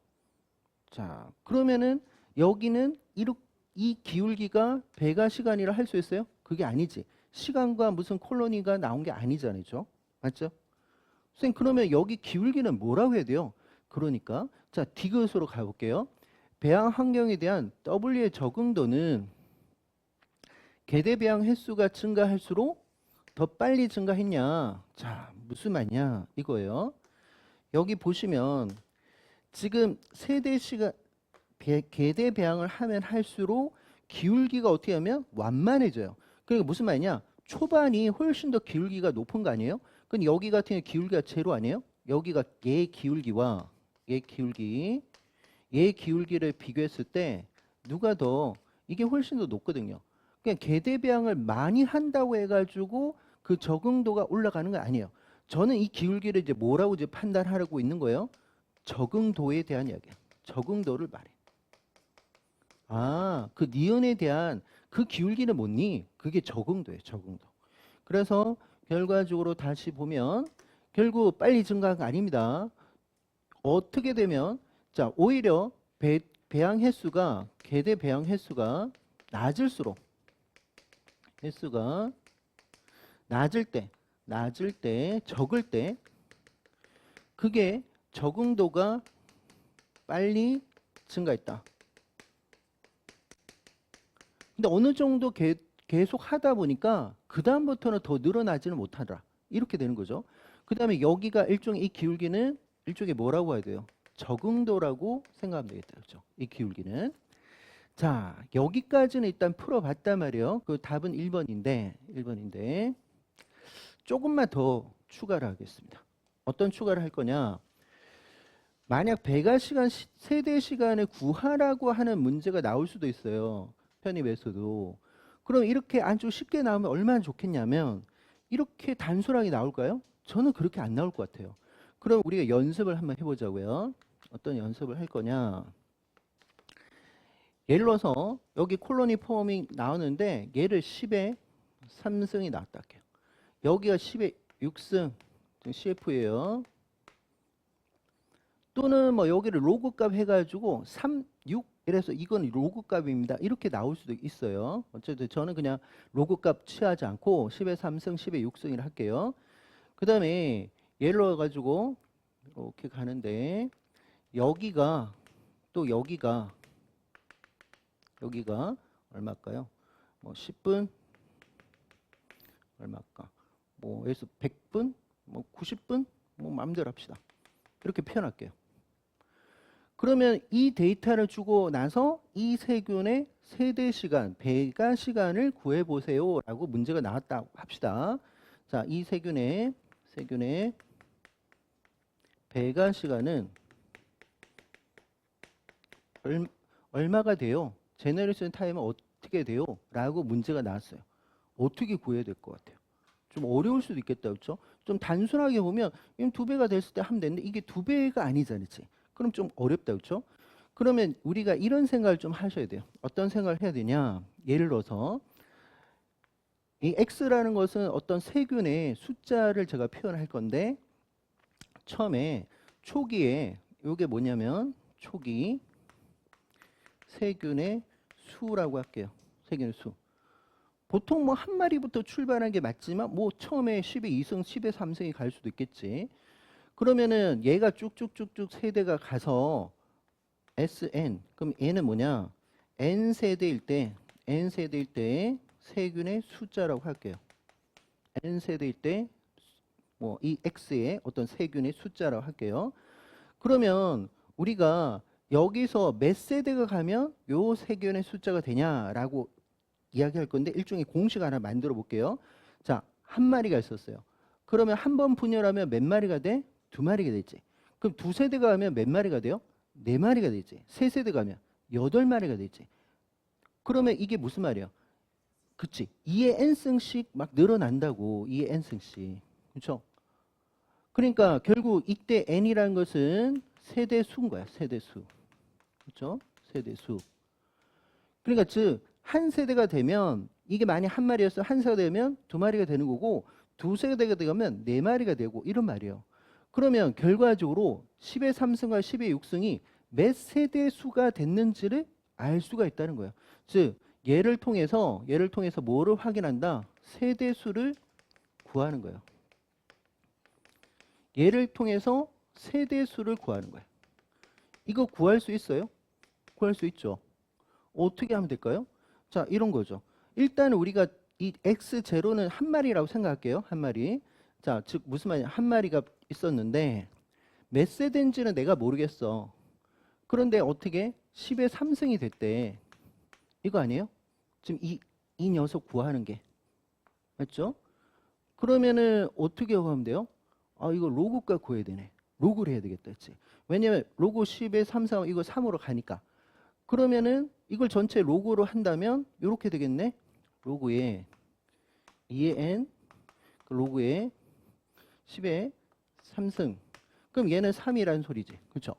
자, 그러면은 여기는 이 기울기가 배가 시간이라 할 수 있어요? 그게 아니지. 시간과 무슨 콜로니가 나온 게 아니잖아요. 그렇죠? 맞죠? 선생님, 그러면 여기 기울기는 뭐라고 해야 돼요? 그러니까 자, 디귿으로 가볼게요. 배양 환경에 대한 W의 적응도는 계대 배양 횟수가 증가할수록 더 빨리 증가했냐? 자, 무슨 말이냐? 이거예요. 여기 보시면 지금 세대 시간 계대 배양을 하면 할수록 기울기가 어떻게 하면 완만해져요. 그러니까 무슨 말이냐? 초반이 훨씬 더 기울기가 높은 거 아니에요? 그럼 여기 같은 경우 기울기가 제로 아니에요? 여기가 얘 기울기와 얘 기울기를 비교했을 때 누가 더 이게 훨씬 더 높거든요. 그냥 계대 배양을 많이 한다고 해가지고 그 적응도가 올라가는 건 아니에요. 저는 이 기울기를 이제 뭐라고 이제 판단하려고 있는 거예요? 적응도에 대한 이야기야. 적응도를 말해. 아, 그 니은에 대한 그 기울기는 뭐니? 그게 적응도예요, 적응도. 그래서 결과적으로 다시 보면 결국 빨리 증가가 아닙니다. 어떻게 되면 자, 오히려 배양 횟수가 계대 배양 횟수가 낮을수록 횟수가 낮을 때 적을 때 그게 적응도가 빨리 증가했다. 근데 어느 정도 계속 하다 보니까 그 다음부터는 더 늘어나지는 못하더라. 이렇게 되는 거죠. 그 다음에 여기가 일종의 이 기울기는 일종의 뭐라고 해야 돼요? 적응도라고 생각하면 되겠다. 그렇죠? 이 기울기는. 자, 여기까지는 일단 풀어봤단 말이에요. 그 답은 1번인데 조금만 더 추가를 하겠습니다. 어떤 추가를 할 거냐? 만약 배가 시간, 세대 시간을 구하라고 하는 문제가 나올 수도 있어요. 편입에서도. 그럼 이렇게 아주 쉽게 나오면 얼마나 좋겠냐면 이렇게 단순하게 나올까요? 저는 그렇게 안 나올 것 같아요. 그럼 우리가 연습을 한번 해보자고요. 어떤 연습을 할 거냐? 예를 들어서 여기 콜로니 포밍 나오는데 얘를 10에 3승이 나왔다 할게요. 여기가 10에 6승 CF예요. 또는 뭐 여기를 로그 값 해가지고 3, 6 이래서 이건 로그 값입니다. 이렇게 나올 수도 있어요. 어쨌든 저는 그냥 로그 값 취하지 않고 10에 3승, 10에 6승을 할게요. 그 다음에 예를 들어 가지고 이렇게 가는데 여기가 또 여기가 얼마일까요? 뭐 10분 얼마일까? 뭐 여기서 100분, 뭐 90분, 뭐 마음대로 합시다. 이렇게 표현할게요. 그러면 이 데이터를 주고 나서 이 세균의 세대 시간, 배가 시간을 구해보세요 라고 문제가 나왔다고 합시다. 자, 이 세균의 배가 시간은 얼마가 돼요? 제너레이션 타임은 어떻게 돼요? 라고 문제가 나왔어요. 어떻게 구해야 될 것 같아요? 좀 어려울 수도 있겠다, 그렇죠? 좀 단순하게 보면 2배가 됐을 때 하면 되는데 이게 2배가 아니잖아요, 그렇지? 그럼 좀 어렵다, 그렇죠? 그러면 우리가 이런 생각을 좀 하셔야 돼요. 어떤 생각을 해야 되냐? 예를 들어서 이 x라는 것은 어떤 세균의 숫자를 제가 표현할 건데 처음에 초기에 이게 뭐냐면 초기 세균의 수라고 할게요. 세균의 수. 보통 뭐 한 마리부터 출발하는 게 맞지만 뭐 처음에 10의 2승, 10의 3승이 갈 수도 있겠지. 그러면은 얘가 쭉쭉쭉쭉 세대가 가서 Sn. 그럼 얘는 뭐냐? n 세대일 때 세균의 숫자라고 할게요. n 세대일 때 뭐 이 x의 어떤 세균의 숫자라고 할게요. 그러면 우리가 여기서 몇 세대가 가면 요 세균의 숫자가 되냐라고 이야기할 건데 일종의 공식 하나 만들어 볼게요. 자, 한 마리가 있었어요. 그러면 한 번 분열하면 몇 마리가 돼? 2마리가 되지. 그럼 2세대가 가면 몇 마리가 돼요? 4마리가 되지. 3세대 가면 8마리가 되지. 그러면 이게 무슨 말이에요? 그치? 2의 n승씩 막 늘어난다고. 2의 n승씩. 그렇죠? 그러니까 결국 이때 n이라는 것은 세대수인 거야. 세대수. 그렇죠? 세대수. 그러니까 즉 한 세대가 되면 이게 만약 한 마리였어. 한 세대가 되면 2마리가 되는 거고 2세대가 되면 4마리가 되고 이런 말이에요. 그러면 결과적으로 10의 3승과 10의 6승이 몇 세대 수가 됐는지를 알 수가 있다는 거예요. 즉 얘를 통해서 뭐를 확인한다? 세대 수를 구하는 거예요. 얘를 통해서 세대 수를 구하는 거예요. 이거 구할 수 있어요? 구할 수 있죠. 어떻게 하면 될까요? 자, 이런 거죠. 일단 우리가 이 X0는 한 마리라고 생각할게요. 한 마리. 자, 즉 무슨 말이냐? 한 마리가 있었는데 몇 세대인지는 내가 모르겠어. 그런데 어떻게 10의 3승이 됐대. 이거 아니에요? 지금 이 녀석 구하는 게. 맞죠? 그러면은 어떻게 하면 돼요? 아, 이거 로그가 구해야 되네. 로그를 해야 되겠다. 그치? 왜냐면 로그 10의 3, 3 이거 3으로 가니까. 그러면은 이걸 전체 로그로 한다면 이렇게 되겠네. 로그에 2의 n 로그에 10의 3승. 그럼 얘는 3이라는 소리지. 그렇죠?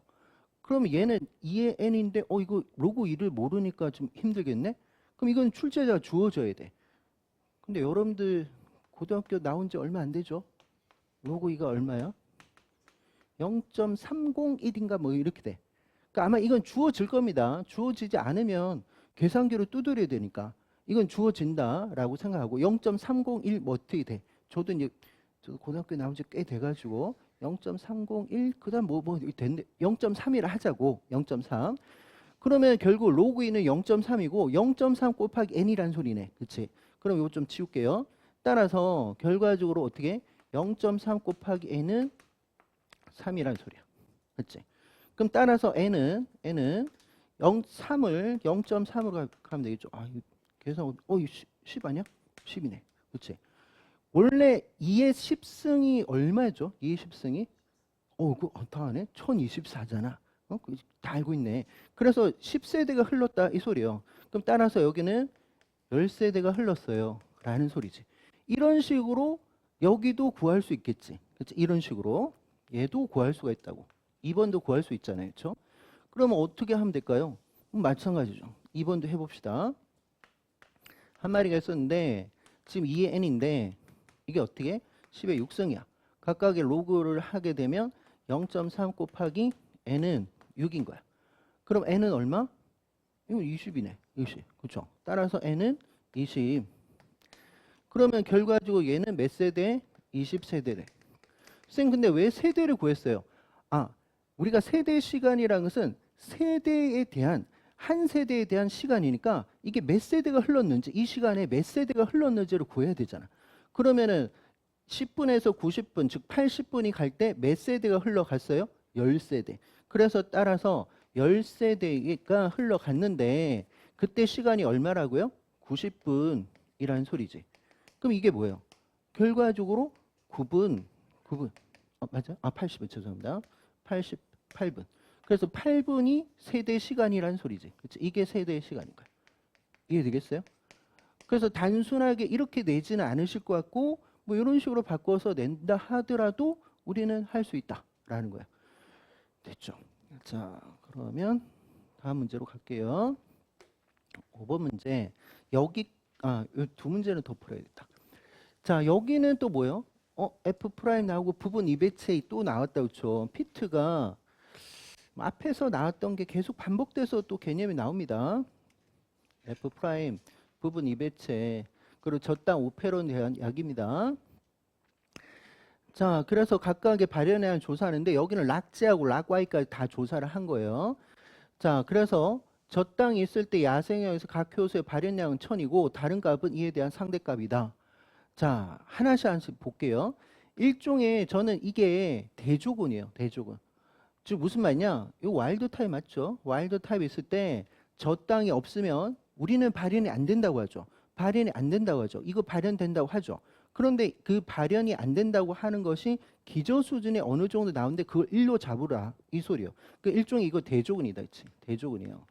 그럼 얘는 2의 n인데 이거 로그 2를 모르니까 좀 힘들겠네. 그럼 이건 출제자가 주어져야 돼. 근데 여러분들 고등학교 나온 지 얼마 안 되죠? 로그 2가 얼마야? 0.301인가 뭐 이렇게 돼. 그러니까 아마 이건 주어질 겁니다. 주어지지 않으면 계산기로 두드려야 되니까 이건 주어진다라고 생각하고 0.301 뭐 어떻게 돼? 저도 이제 고등학교 나온 지 꽤 돼가지고 0.301 그다음 뭐 됐는데 0.3이라 하자고 0.3. 그러면 결국 로그 2는 0.3이고 0.3 곱하기 n이란 소리네. 그치? 그럼 이거 좀 치울게요. 따라서 결과적으로 어떻게 0.3 곱하기 n은 3이란 소리야. 그치? 그럼 따라서 n은 3을 0.3으로 가면 되겠죠. 아, 이거 계산 10 아니야? 10이네. 그렇지? 원래 2의 10승이 얼마죠? 2의 10승이? 그거 다 아네? 1024잖아. 다 알고 있네. 그래서 10세대가 흘렀다 이 소리예요. 그럼 따라서 여기는 10세대가 흘렀어요. 라는 소리지. 이런 식으로 여기도 구할 수 있겠지. 그렇지? 이런 식으로 얘도 구할 수가 있다고. 2번도 구할 수 있잖아요. 그렇죠? 그러면 어떻게 하면 될까요? 마찬가지죠. 2번도 해봅시다. 한 마리가 있었는데 지금 2의 n인데 이게 어떻게? 10의 6승이야. 각각의 로그를 하게 되면 0.3 곱하기 n은 6인 거야. 그럼 n은 얼마? 이거 20이네. 20. 그렇죠? 따라서 n은 20. 그러면 결과적으로 얘는 몇 세대? 20세대래. 쌤 근데 왜 세대를 구했어요? 우리가 세대 시간이라는 것은 세대에 대한 한 세대에 대한 시간이니까 이게 몇 세대가 흘렀는지 이 시간에 몇 세대가 흘렀는지를 구해야 되잖아. 그러면은 10분에서 90분 즉 80분이 갈 때 몇 세대가 흘러갔어요? 10세대. 그래서 따라서 10세대가 흘러갔는데 그때 시간이 얼마라고요? 90분이라는 소리지. 그럼 이게 뭐예요? 결과적으로 9분, 맞아? 80분, 죄송합니다. 88분. 그래서 8분이 세대 시간이라는 소리지. 그치? 이게 세대의 시간인 거야. 이해되겠어요? 그래서 단순하게 이렇게 내지는 않으실 것 같고, 뭐 이런 식으로 바꿔서 낸다 하더라도 우리는 할 수 있다라는 거야. 됐죠? 자, 그러면 다음 문제로 갈게요. 5번 문제. 여기, 이 두 문제는 더 풀어야겠다. 자, 여기는 또 뭐예요? F 프라임 나오고 부분 이배체이 또 나왔다, 그렇죠? 피트가 앞에서 나왔던 게 계속 반복돼서 또 개념이 나옵니다. F 프라임 부분 이배체 그리고 저당 오페론에 대한 약입니다. 자, 그래서 각각의 발현에 대한 조사하는데 여기는 락제하고 락Y까지 다 조사를 한 거예요. 자, 그래서 저땅이 있을 때 야생형에서 각 효소의 발현량은 1000이고 다른 값은 이에 대한 상대값이다. 자, 하나씩 볼게요. 일종의 저는 이게 대조군이에요. 대조군. 즉 무슨 말이냐? 이거 와일드 타입 맞죠? 와일드 타입 있을 때 저땅이 없으면 우리는 발현이 안 된다고 하죠. 발현이 안 된다고 하죠. 이거 발현된다고 하죠. 그런데 그 발현이 안 된다고 하는 것이 기저 수준에 어느 정도 나오는데 그걸 1로 잡으라 이 소리요. 그 일종의 이거 대조군이다. 대조군이에요.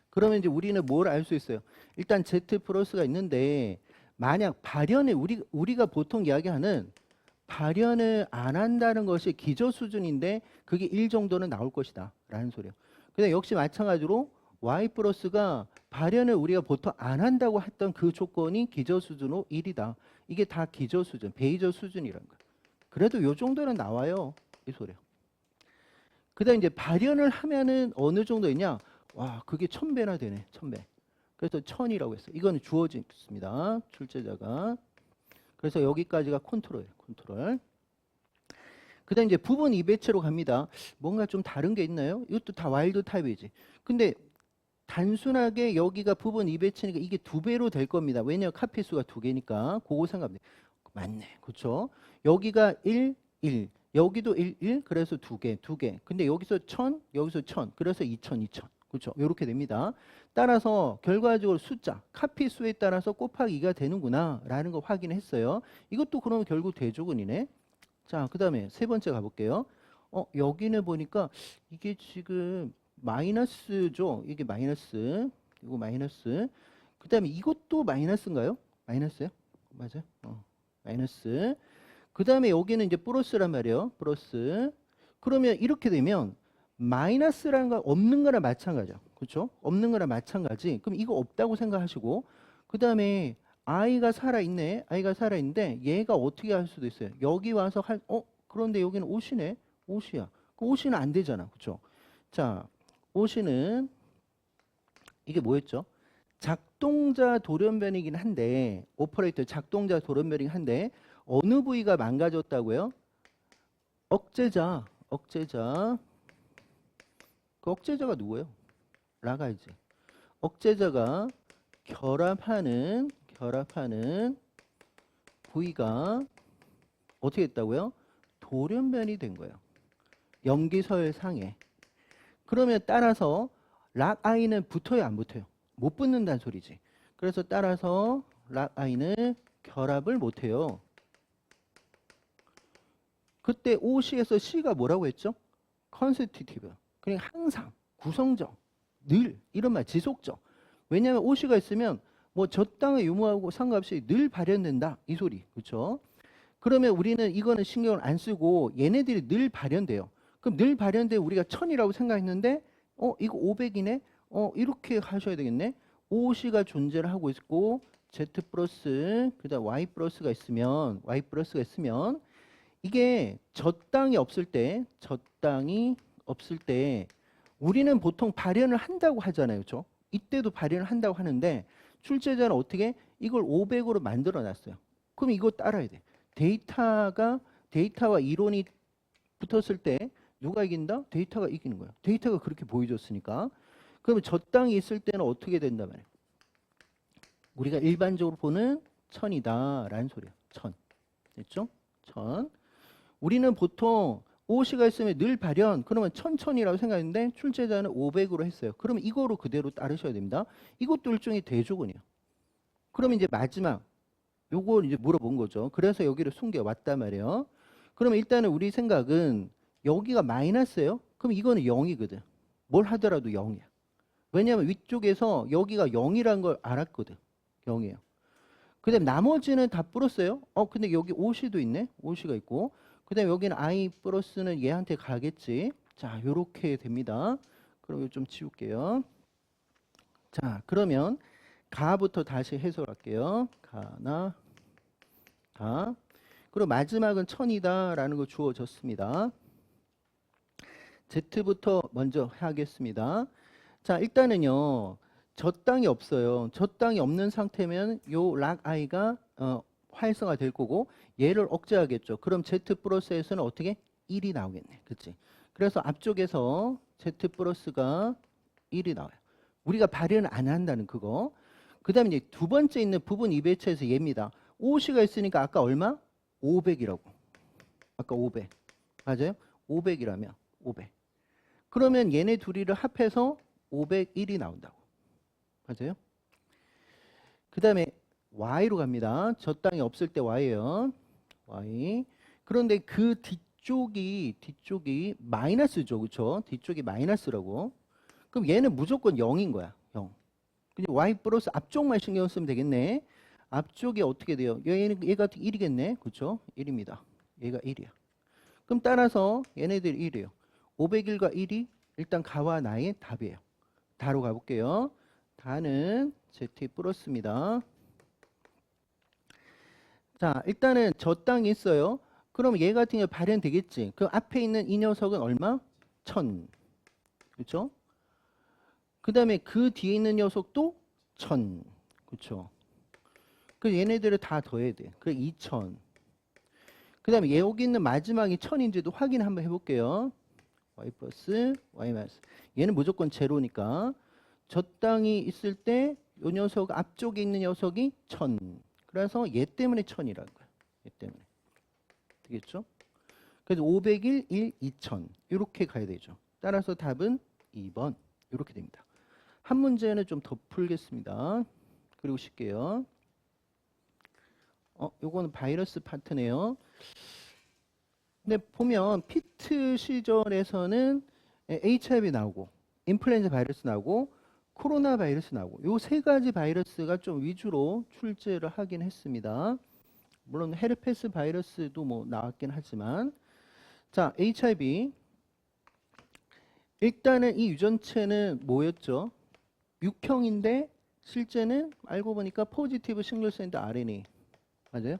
그러면 이제 우리는 뭘 알 수 있어요? 일단 Z 플러스가 있는데 만약 발현을 우리가 보통 이야기하는 발현을 안 한다는 것이 기저 수준인데 그게 1 정도는 나올 것이다 라는 소리예요. 근데 역시 마찬가지로 Y 플러스가 발현을 우리가 보통 안 한다고 했던 그 조건이 기저 수준으로 1이다. 이게 다 기저 수준, 베이저 수준이라는 거예요. 그래도 요 정도는 나와요. 이 소리예요. 그 다음에 이제 발현을 하면은 어느 정도 있냐? 와, 그게 1000배나 되네. 1000배. 그래서 1000이라고 했어요. 이거는 주어졌습니다. 출제자가. 그래서 여기까지가 컨트롤이에요. 컨트롤. 그 다음에 이제 부분 이배체로 갑니다. 뭔가 좀 다른 게 있나요? 이것도 다 와일드 타입이지. 근데 단순하게 여기가 부분 이배체니까 이게 2배로 될 겁니다. 왜냐하면 카피수가 2개니까. 그거 생각하면 돼. 맞네. 그렇죠? 여기가 1, 1. 여기도 1, 1. 그래서 2개, 2개. 근데 여기서 1000, 여기서 1000. 그래서 2000, 2000. 그렇죠? 이렇게 됩니다. 따라서 결과적으로 숫자, 카피수에 따라서 곱하기 2가 되는구나 라는 거 확인했어요. 이것도 그러면 결국 대조군이네. 자, 그 다음에 세 번째 가볼게요. 여기는 보니까 이게 지금 마이너스죠. 이게 마이너스. 이거 마이너스. 그 다음에 이것도 마이너스인가요? 마이너스요? 맞아요. 마이너스. 그 다음에 여기는 이제 플러스란 말이에요. 플러스. 그러면 이렇게 되면 마이너스라는 거 없는 거랑 마찬가지죠. 그렇죠? 없는 거랑 마찬가지. 그럼 이거 없다고 생각하시고 그 다음에 아이가 살아있네. 아이가 살아있는데 얘가 어떻게 할 수도 있어요. 여기 와서 그런데 여기는 옷이네. 옷이야. 그 옷이는 안 되잖아. 그렇죠? 자, 옷이는 이게 뭐였죠? 작동자 돌연변이긴 한데 오퍼레이터 작동자 돌연변이긴 한데 어느 부위가 망가졌다고요? 억제자. 그 억제자가 누구예요? 라가이즈. 억제자가 결합하는 부위가 어떻게 됐다고요? 돌연변이 된 거예요. 염기서열상에. 그러면 따라서 락아이는 붙어요, 안 붙어요? 못 붙는다는 소리지. 그래서 따라서 락아이는 결합을 못해요. 그때 OC에서 C가 뭐라고 했죠? 컨스티티브. 그냥 항상, 구성적, 늘 이런 말, 지속적. 왜냐하면 OC가 있으면 뭐 저땅의 유무하고 상관없이 늘 발현된다 이 소리, 그렇죠? 그러면 우리는 이거는 신경을 안 쓰고 얘네들이 늘 발현돼요. 그럼 늘 발현돼 우리가 1000이라고 생각했는데 이거 500이네. 이렇게 하셔야 되겠네. OC가 존재를 하고 있고 Z 플러스 그다음 Y 플러스가 있으면 이게 저땅이 없을 때 우리는 보통 발현을 한다고 하잖아요. 그렇죠? 이때도 발현을 한다고 하는데 출제자는 어떻게 이걸 500으로 만들어 놨어요. 그럼 이거 따라야 돼. 데이터와 이론이 붙었을 때 누가 이긴다? 데이터가 이기는 거야. 데이터가 그렇게 보여줬으니까. 그러면 저땅이 있을 때는 어떻게 된다 말이야. 우리가 일반적으로 보는 1000이다 라는 소리야. 1000. 됐죠? 1000. 우리는 보통 OC가 있으면 늘 발현, 그러면 1000이라고 생각했는데 출제자는 500으로 했어요. 그러면 이거로 그대로 따르셔야 됩니다. 이것도 일종의 대조군이에요. 그러면 이제 마지막 요걸 이제 물어본 거죠. 그래서 여기를 숨겨왔단 말이에요. 그러면 일단은 우리 생각은 여기가 마이너스예요. 그럼 이거는 0이거든. 뭘 하더라도 0이야. 왜냐하면 위쪽에서 여기가 0이라는 걸 알았거든. 0이에요. 그 다음에 나머지는 다 플러스예요. 근데 여기 OC도 있네. OC가 있고. 그 다음에 여기는 I 플러스는 얘한테 가겠지. 자, 요렇게 됩니다. 그럼 이거 좀 치울게요. 자, 그러면 가부터 다시 해석할게요. 가나 가. 그리고 마지막은 1000이다라는 거 주어졌습니다. Z부터 먼저 하겠습니다. 자, 일단은요. 저 땅이 없어요. 저 땅이 없는 상태면 요 락 i가 활성화 될 거고 얘를 억제하겠죠. 그럼 Z 플러스에서는 어떻게? 1이 나오겠네. 그치? 그래서 앞쪽에서 Z 플러스가 1이 나와요. 우리가 발현을 안 한다는 그거. 그 다음에 이제 두 번째 있는 부분 이배치에서 얘입니다. OC가 있으니까 아까 얼마? 500이라고. 아까 500. 맞아요? 500이라면 500. 그러면 얘네 둘이를 합해서 501이 나온다고. 맞아요? 그 다음에 Y로 갑니다. 저 땅이 없을 때 Y예요. Y. 그런데 그 뒤쪽이 마이너스죠. 그렇죠? 뒤쪽이 마이너스라고. 그럼 얘는 무조건 0인 거야. 0. 근데 Y 플러스 앞쪽만 신경 쓰면 되겠네. 앞쪽이 어떻게 돼요? 얘가 1이겠네. 그렇죠? 1입니다. 얘가 1이야. 그럼 따라서 얘네들이 1이에요. 501과 1이 일단 가와 나의 답이에요. 다로 가볼게요. 다는 Z 플러스입니다. 자, 일단은 저 땅이 있어요. 그럼 얘 같은 경우 발현되겠지. 그 앞에 있는 이 녀석은 얼마? 1000. 그렇죠? 그 다음에 그 뒤에 있는 녀석도 1000. 그렇죠? 그 얘네들을 다 더해야 돼. 그래 2000. 그 다음에 여기 있는 마지막이 1000인지도 확인 한번 해볼게요. y 플러스 y 마이너스. 얘는 무조건 제로니까 저 땅이 있을 때 이 녀석 앞쪽에 있는 녀석이 1000. 그래서 얘 때문에 1000이라는 거야. 얘 때문에. 되겠죠? 그래서 501, 1, 2000 이렇게 가야 되죠. 따라서 답은 2번 이렇게 됩니다. 한 문제는 좀 더 풀겠습니다. 그리고 쉴게요. 요거는 바이러스 파트네요. 근데 보면 피트 시절에서는 HIV 나오고 인플루엔자 바이러스 나오고 코로나 바이러스 나오고 요 세 가지 바이러스가 좀 위주로 출제를 하긴 했습니다. 물론 헤르페스 바이러스도 뭐 나왔긴 하지만 자, HIV 일단은 이 유전체는 뭐였죠? 육형인데 실제는 알고 보니까 포지티브 싱글 샌드 RNA 맞아요?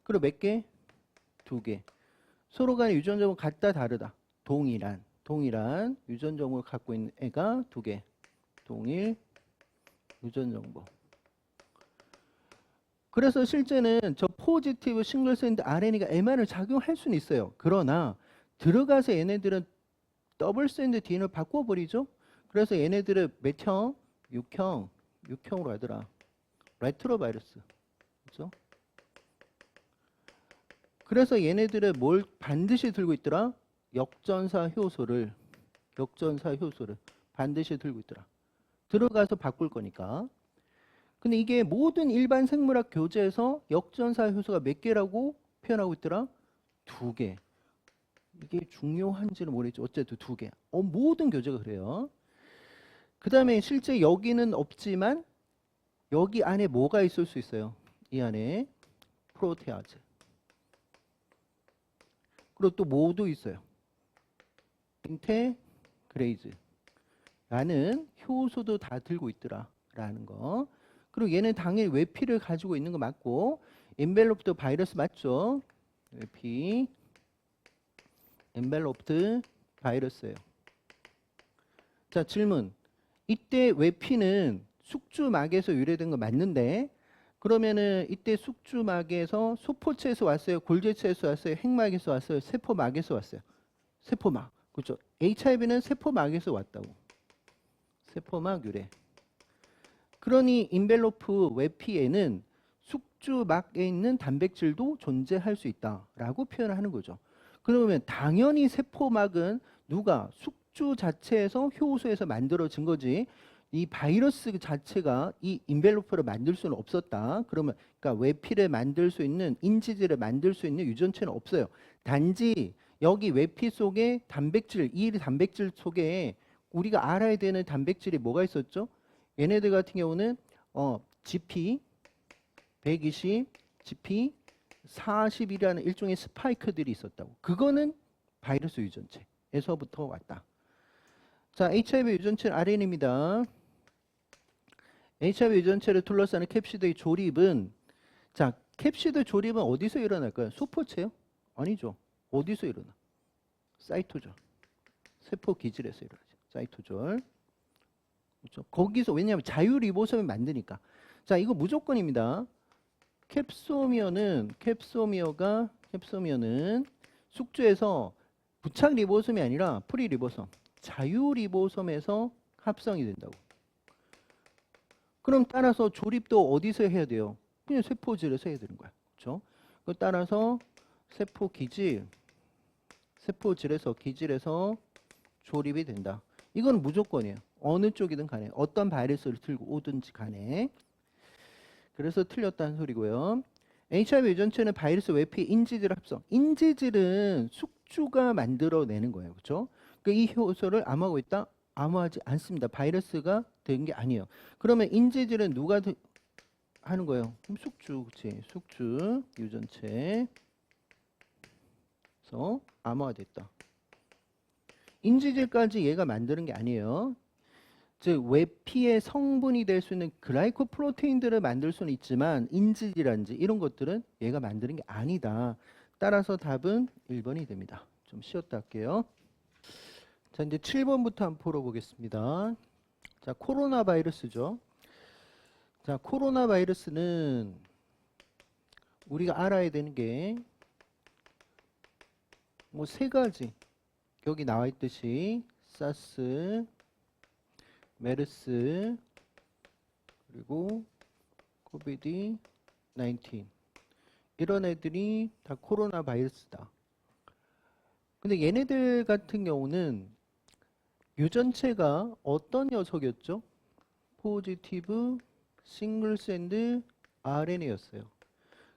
그리고 몇 개? 2개. 서로 간의 유전점은 같다 다르다. 동일한 유전정보를 갖고 있는 애가 2개. 동일 유전정보. 그래서 실제는 저 포지티브 싱글 샌드 RNA가 mRNA를 작용할 수는 있어요. 그러나 들어가서 얘네들은 더블 샌드 DNA를 바꿔버리죠. 그래서 얘네들은 몇 형? 6형으로 하더라. 레트로 바이러스. 그렇죠? 그래서 얘네들은 뭘 반드시 들고 있더라? 역전사 효소를 반드시 들고 있더라. 들어가서 바꿀 거니까. 근데 이게 모든 일반 생물학 교재에서 역전사 효소가 몇 개라고 표현하고 있더라? 2개. 이게 중요한지는 모르겠죠. 어쨌든 2개. 모든 교재가 그래요. 그 다음에 실제 여기는 없지만 여기 안에 뭐가 있을 수 있어요? 이 안에 프로테아즈. 그리고 또 뭐도 있어요. 인테그레이즈라는 효소도 다 들고 있더라라는 거. 그리고 얘는 당연히 외피를 가지고 있는 거 맞고 엔벨롭드 바이러스 맞죠? 외피 엔벨롭드 바이러스예요. 자, 질문. 이때 외피는 숙주막에서 유래된 거 맞는데 그러면은 이때 숙주막에서 소포체에서 왔어요? 골재체에서 왔어요? 핵막에서 왔어요? 세포막에서 왔어요? 세포막. 그렇죠? HIV는 세포막에서 왔다고. 세포막 유래. 그러니 인벨로프 외피에는 숙주막에 있는 단백질도 존재할 수 있다라고 표현을 하는 거죠. 그러면 당연히 세포막은 누가 숙주 자체에서 효소에서 만들어진 거지. 이 바이러스 자체가 이 인벨로프를 만들 수는 없었다. 그러면 그러니까 외피를 만들 수 있는 인지질을 만들 수 있는 유전체는 없어요. 단지 여기 외피 속에 단백질, 이 단백질 속에 우리가 알아야 되는 단백질이 뭐가 있었죠? 얘네들 같은 경우는 GP 120, GP 40이라는 일종의 스파이크들이 있었다고. 그거는 바이러스 유전체에서부터 왔다. 자, HIV 유전체는 RNA입니다. HIV 유전체를 둘러싸는 캡시드의 조립은, 자, 캡시드 조립은 어디서 일어날까요? 소포체요? 아니죠. 어디서 일어나? 사이토졸. 세포 기질에서 일어나죠. 사이토졸. 그렇죠? 거기서, 왜냐하면 자유리보솜을 만드니까. 자, 이거 무조건입니다. 캡소미어는 숙주에서 부착 리보솜이 아니라 프리 리보솜, 자유 리보솜에서 합성이 된다고. 그럼 따라서 조립도 어디서 해야 돼요? 그냥 세포질에서 해야 되는 거야. 그렇죠? 그 따라서 기질에서 조립이 된다. 이건 무조건이에요. 어느 쪽이든 간에, 어떤 바이러스를 들고 오든지 간에. 그래서 틀렸다는 소리고요. HIV 유전체는 바이러스 외피 인지질 합성. 인지질은 숙주가 만들어내는 거예요. 그렇죠? 이 효소를 암호하고 있다? 암호하지 않습니다. 바이러스가 된 게 아니에요. 그러면 인지질은 누가 하는 거예요? 그럼 숙주, 그치? 숙주 유전체에서 암호화됐다. 인지질까지 얘가 만드는 게 아니에요. 즉 외피의 성분이 될 수 있는 글라이코프로테인들을 만들 수는 있지만 인지질이라든지 이런 것들은 얘가 만드는 게 아니다. 따라서 답은 1번이 됩니다. 좀 쉬었다 할게요. 자, 이제 7번부터 한번 풀어보겠습니다. 자, 코로나 바이러스죠. 자, 코로나 바이러스는 우리가 알아야 되는 게 뭐 세 가지. 여기 나와 있듯이 사스, 메르스, 그리고 코비드 19 이런 애들이 다 코로나 바이러스다. 근데 얘네들 같은 경우는 유전체가 어떤 녀석이었죠? 포지티브 싱글 샌드 RNA였어요.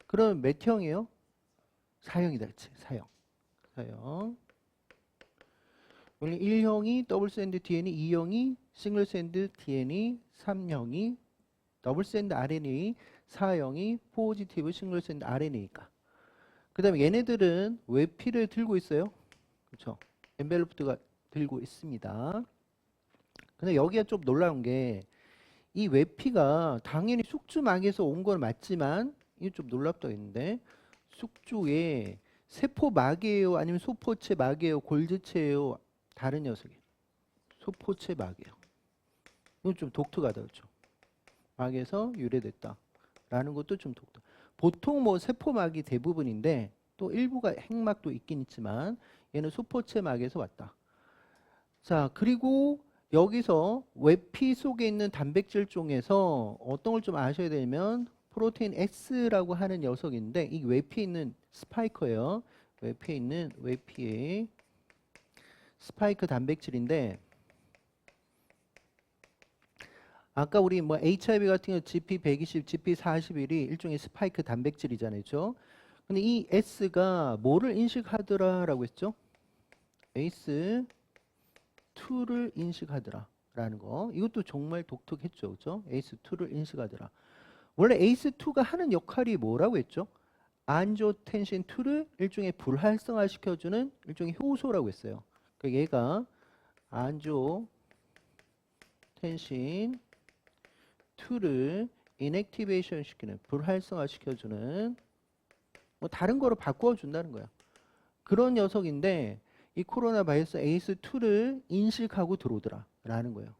그럼 몇 형이에요? 4형이다. 그치? 4형. 원래 1형이 더블 샌드 DNA, 2형이 싱글 샌드 DNA, 3형이 더블 샌드 RNA, 4형이 포지티브 싱글 샌드 RNA니까. 그 다음에 얘네들은 외피를 들고 있어요. 그렇죠? 엔벨로프트가 들고 있습니다. 근데 여기가 좀 놀라운 게 이 외피가 당연히 숙주막에서 온 건 맞지만 이게 좀 놀랍다고 했는데 숙주에 세포막이에요? 아니면 소포체 막이에요? 골드체예요? 다른 녀석이에요. 소포체 막이에요. 이건 좀 독특하다. 그렇죠? 막에서 유래됐다라는 것도 좀 독특. 보통 뭐 세포막이 대부분인데 또 일부가 핵막도 있긴 있지만 얘는 소포체 막에서 왔다. 자, 그리고 여기서 외피 속에 있는 단백질 중에서 어떤 걸 좀 아셔야 되면 프로테인 S라고 하는 녀석인데 이 외피에 있는 스파이커예요. 외피의 스파이크 단백질인데 아까 우리 뭐 HIV 같은 경우 GP120, GP41이 일종의 스파이크 단백질이잖아요. 그렇죠? 근데 이 S가 뭐를 인식하더라라고 했죠? ACE2를 인식하더라라는 거. 이것도 정말 독특했죠. 그렇죠? ACE2를 인식하더라. 원래 ACE2가 하는 역할이 뭐라고 했죠? 안지오텐신 2를 일종의 불활성화 시켜주는 일종의 효소라고 했어요. 그러니까 얘가 안지오텐신 2를 인액티베이션 시키는, 불활성화 시켜주는, 뭐 다른 거로 바꾸어 준다는 거야. 그런 녀석인데 이 코로나 바이러스 ACE2를 인식하고 들어오더라 라는 거예요.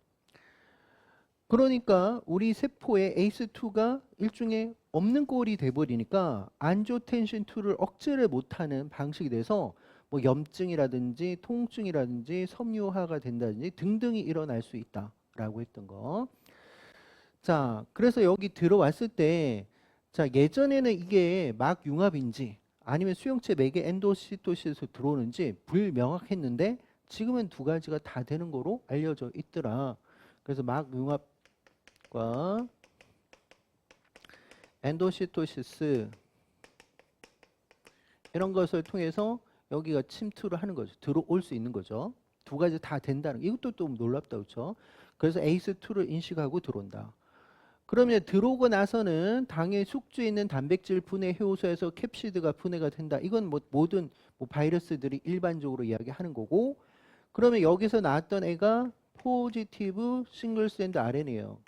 그러니까 우리 세포에 ACE2가 일종의 없는 꼴이 돼버리니까 안지오텐신 2를 억제를 못하는 방식이 돼서 뭐 염증이라든지 통증이라든지 섬유화가 된다든지 등등이 일어날 수 있다라고 했던 거. 자, 그래서 여기 들어왔을 때 자, 예전에는 이게 막 융합인지 아니면 수용체 맥에 엔도시토시스로 들어오는지 불명확했는데 지금은 두 가지가 다 되는 거로 알려져 있더라. 그래서 막융합과 엔도시토시스 이런 것을 통해서 여기가 침투를 하는 거죠. 들어올 수 있는 거죠. 두 가지 다 된다는 거. 이것도 좀 놀랍다, 그렇죠? 그래서 ACE2를 인식하고 들어온다. 그러면 들어오고 나서는 당의 숙주에 있는 단백질 분해 효소에서 캡시드가 분해가 된다. 이건 뭐 모든 뭐 바이러스들이 일반적으로 이야기하는 거고, 그러면 여기서 나왔던 애가 포지티브 싱글 스탠드 RNA예요.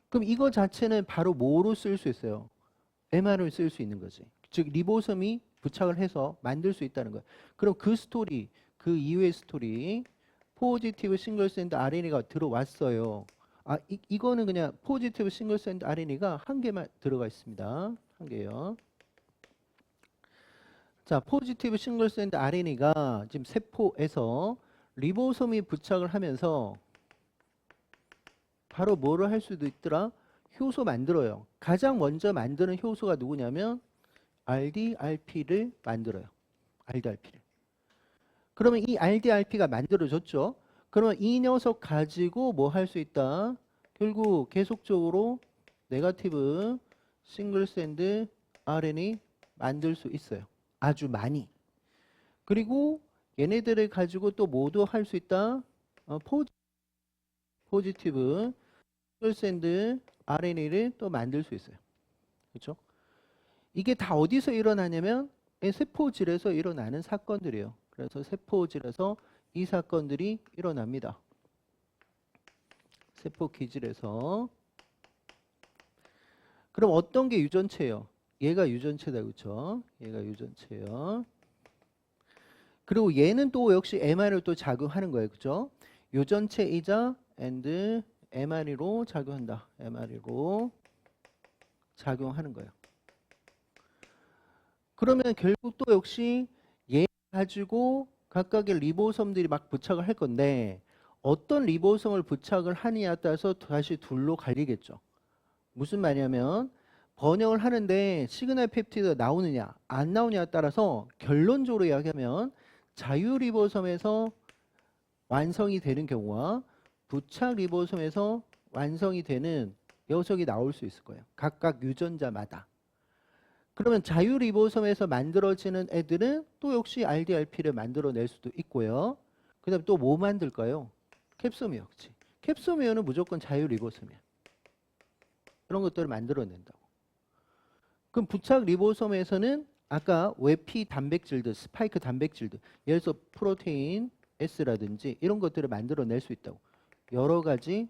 그럼 이거 자체는 바로 뭐로 쓸 수 있어요? MR을 쓸 수 있는 거지. 즉 리보솜이 부착을 해서 만들 수 있다는 거예요. 그럼 그 스토리, 그 이후의 스토리, 포지티브 싱글 스탠드 RNA가 들어왔어요. 이거는 그냥 포지티브 싱글 스탠드 RNA가 한 개만 들어가 있습니다. 한 개요. 자, 포지티브 싱글 스탠드 RNA가 지금 세포에서 리보솜이 부착을 하면서 바로 뭐를 할 수도 있더라? 효소 만들어요. 가장 먼저 만드는 효소가 누구냐면 RDRP를 만들어요. RDRP를. 그러면 이 RDRP가 만들어졌죠. 그러면 이 녀석 가지고 뭐 할 수 있다? 결국 계속적으로 네거티브 싱글 스탠드 RNA 만들 수 있어요. 아주 많이. 그리고 얘네들을 가지고 또 뭐도 할 수 있다? 포지티브 싱글 스탠드 RNA를 또 만들 수 있어요. 그렇죠? 이게 다 어디서 일어나냐면 세포질에서 일어나는 사건들이에요. 그래서 세포질에서 이 사건들이 일어납니다. 세포 기질에서. 그럼 어떤 게 유전체예요? 얘가 유전체다, 그렇죠? 얘가 유전체예요. 그리고 얘는 또 역시 mR을 또 작용하는 거예요, 그렇죠? 유전체이자 and mR로 작용한다. mR로 작용하는 거예요. 그러면 결국 또 역시 얘 가지고 각각의 리보솜들이 막 부착을 할 건데 어떤 리보솜을 부착을 하느냐에 따라서 다시 둘로 갈리겠죠. 무슨 말이냐면 번역을 하는데 시그널 펩티드가 나오느냐 안 나오냐에 따라서 결론적으로 이야기하면 자유 리보솜에서 완성이 되는 경우와 부착 리보솜에서 완성이 되는 녀석이 나올 수 있을 거예요. 각각 유전자마다. 그러면 자유 리보솜에서 만들어지는 애들은 또 역시 RDRP를 만들어낼 수도 있고요. 그 다음에 또 뭐 만들까요? 캡소미어. 그치? 캡소미어는 무조건 자유 리보솜이야. 그런 것들을 만들어낸다고. 그럼 부착 리보솜에서는 아까 외피 단백질들, 스파이크 단백질들, 예를 들어서 프로테인 S라든지 이런 것들을 만들어낼 수 있다고. 여러 가지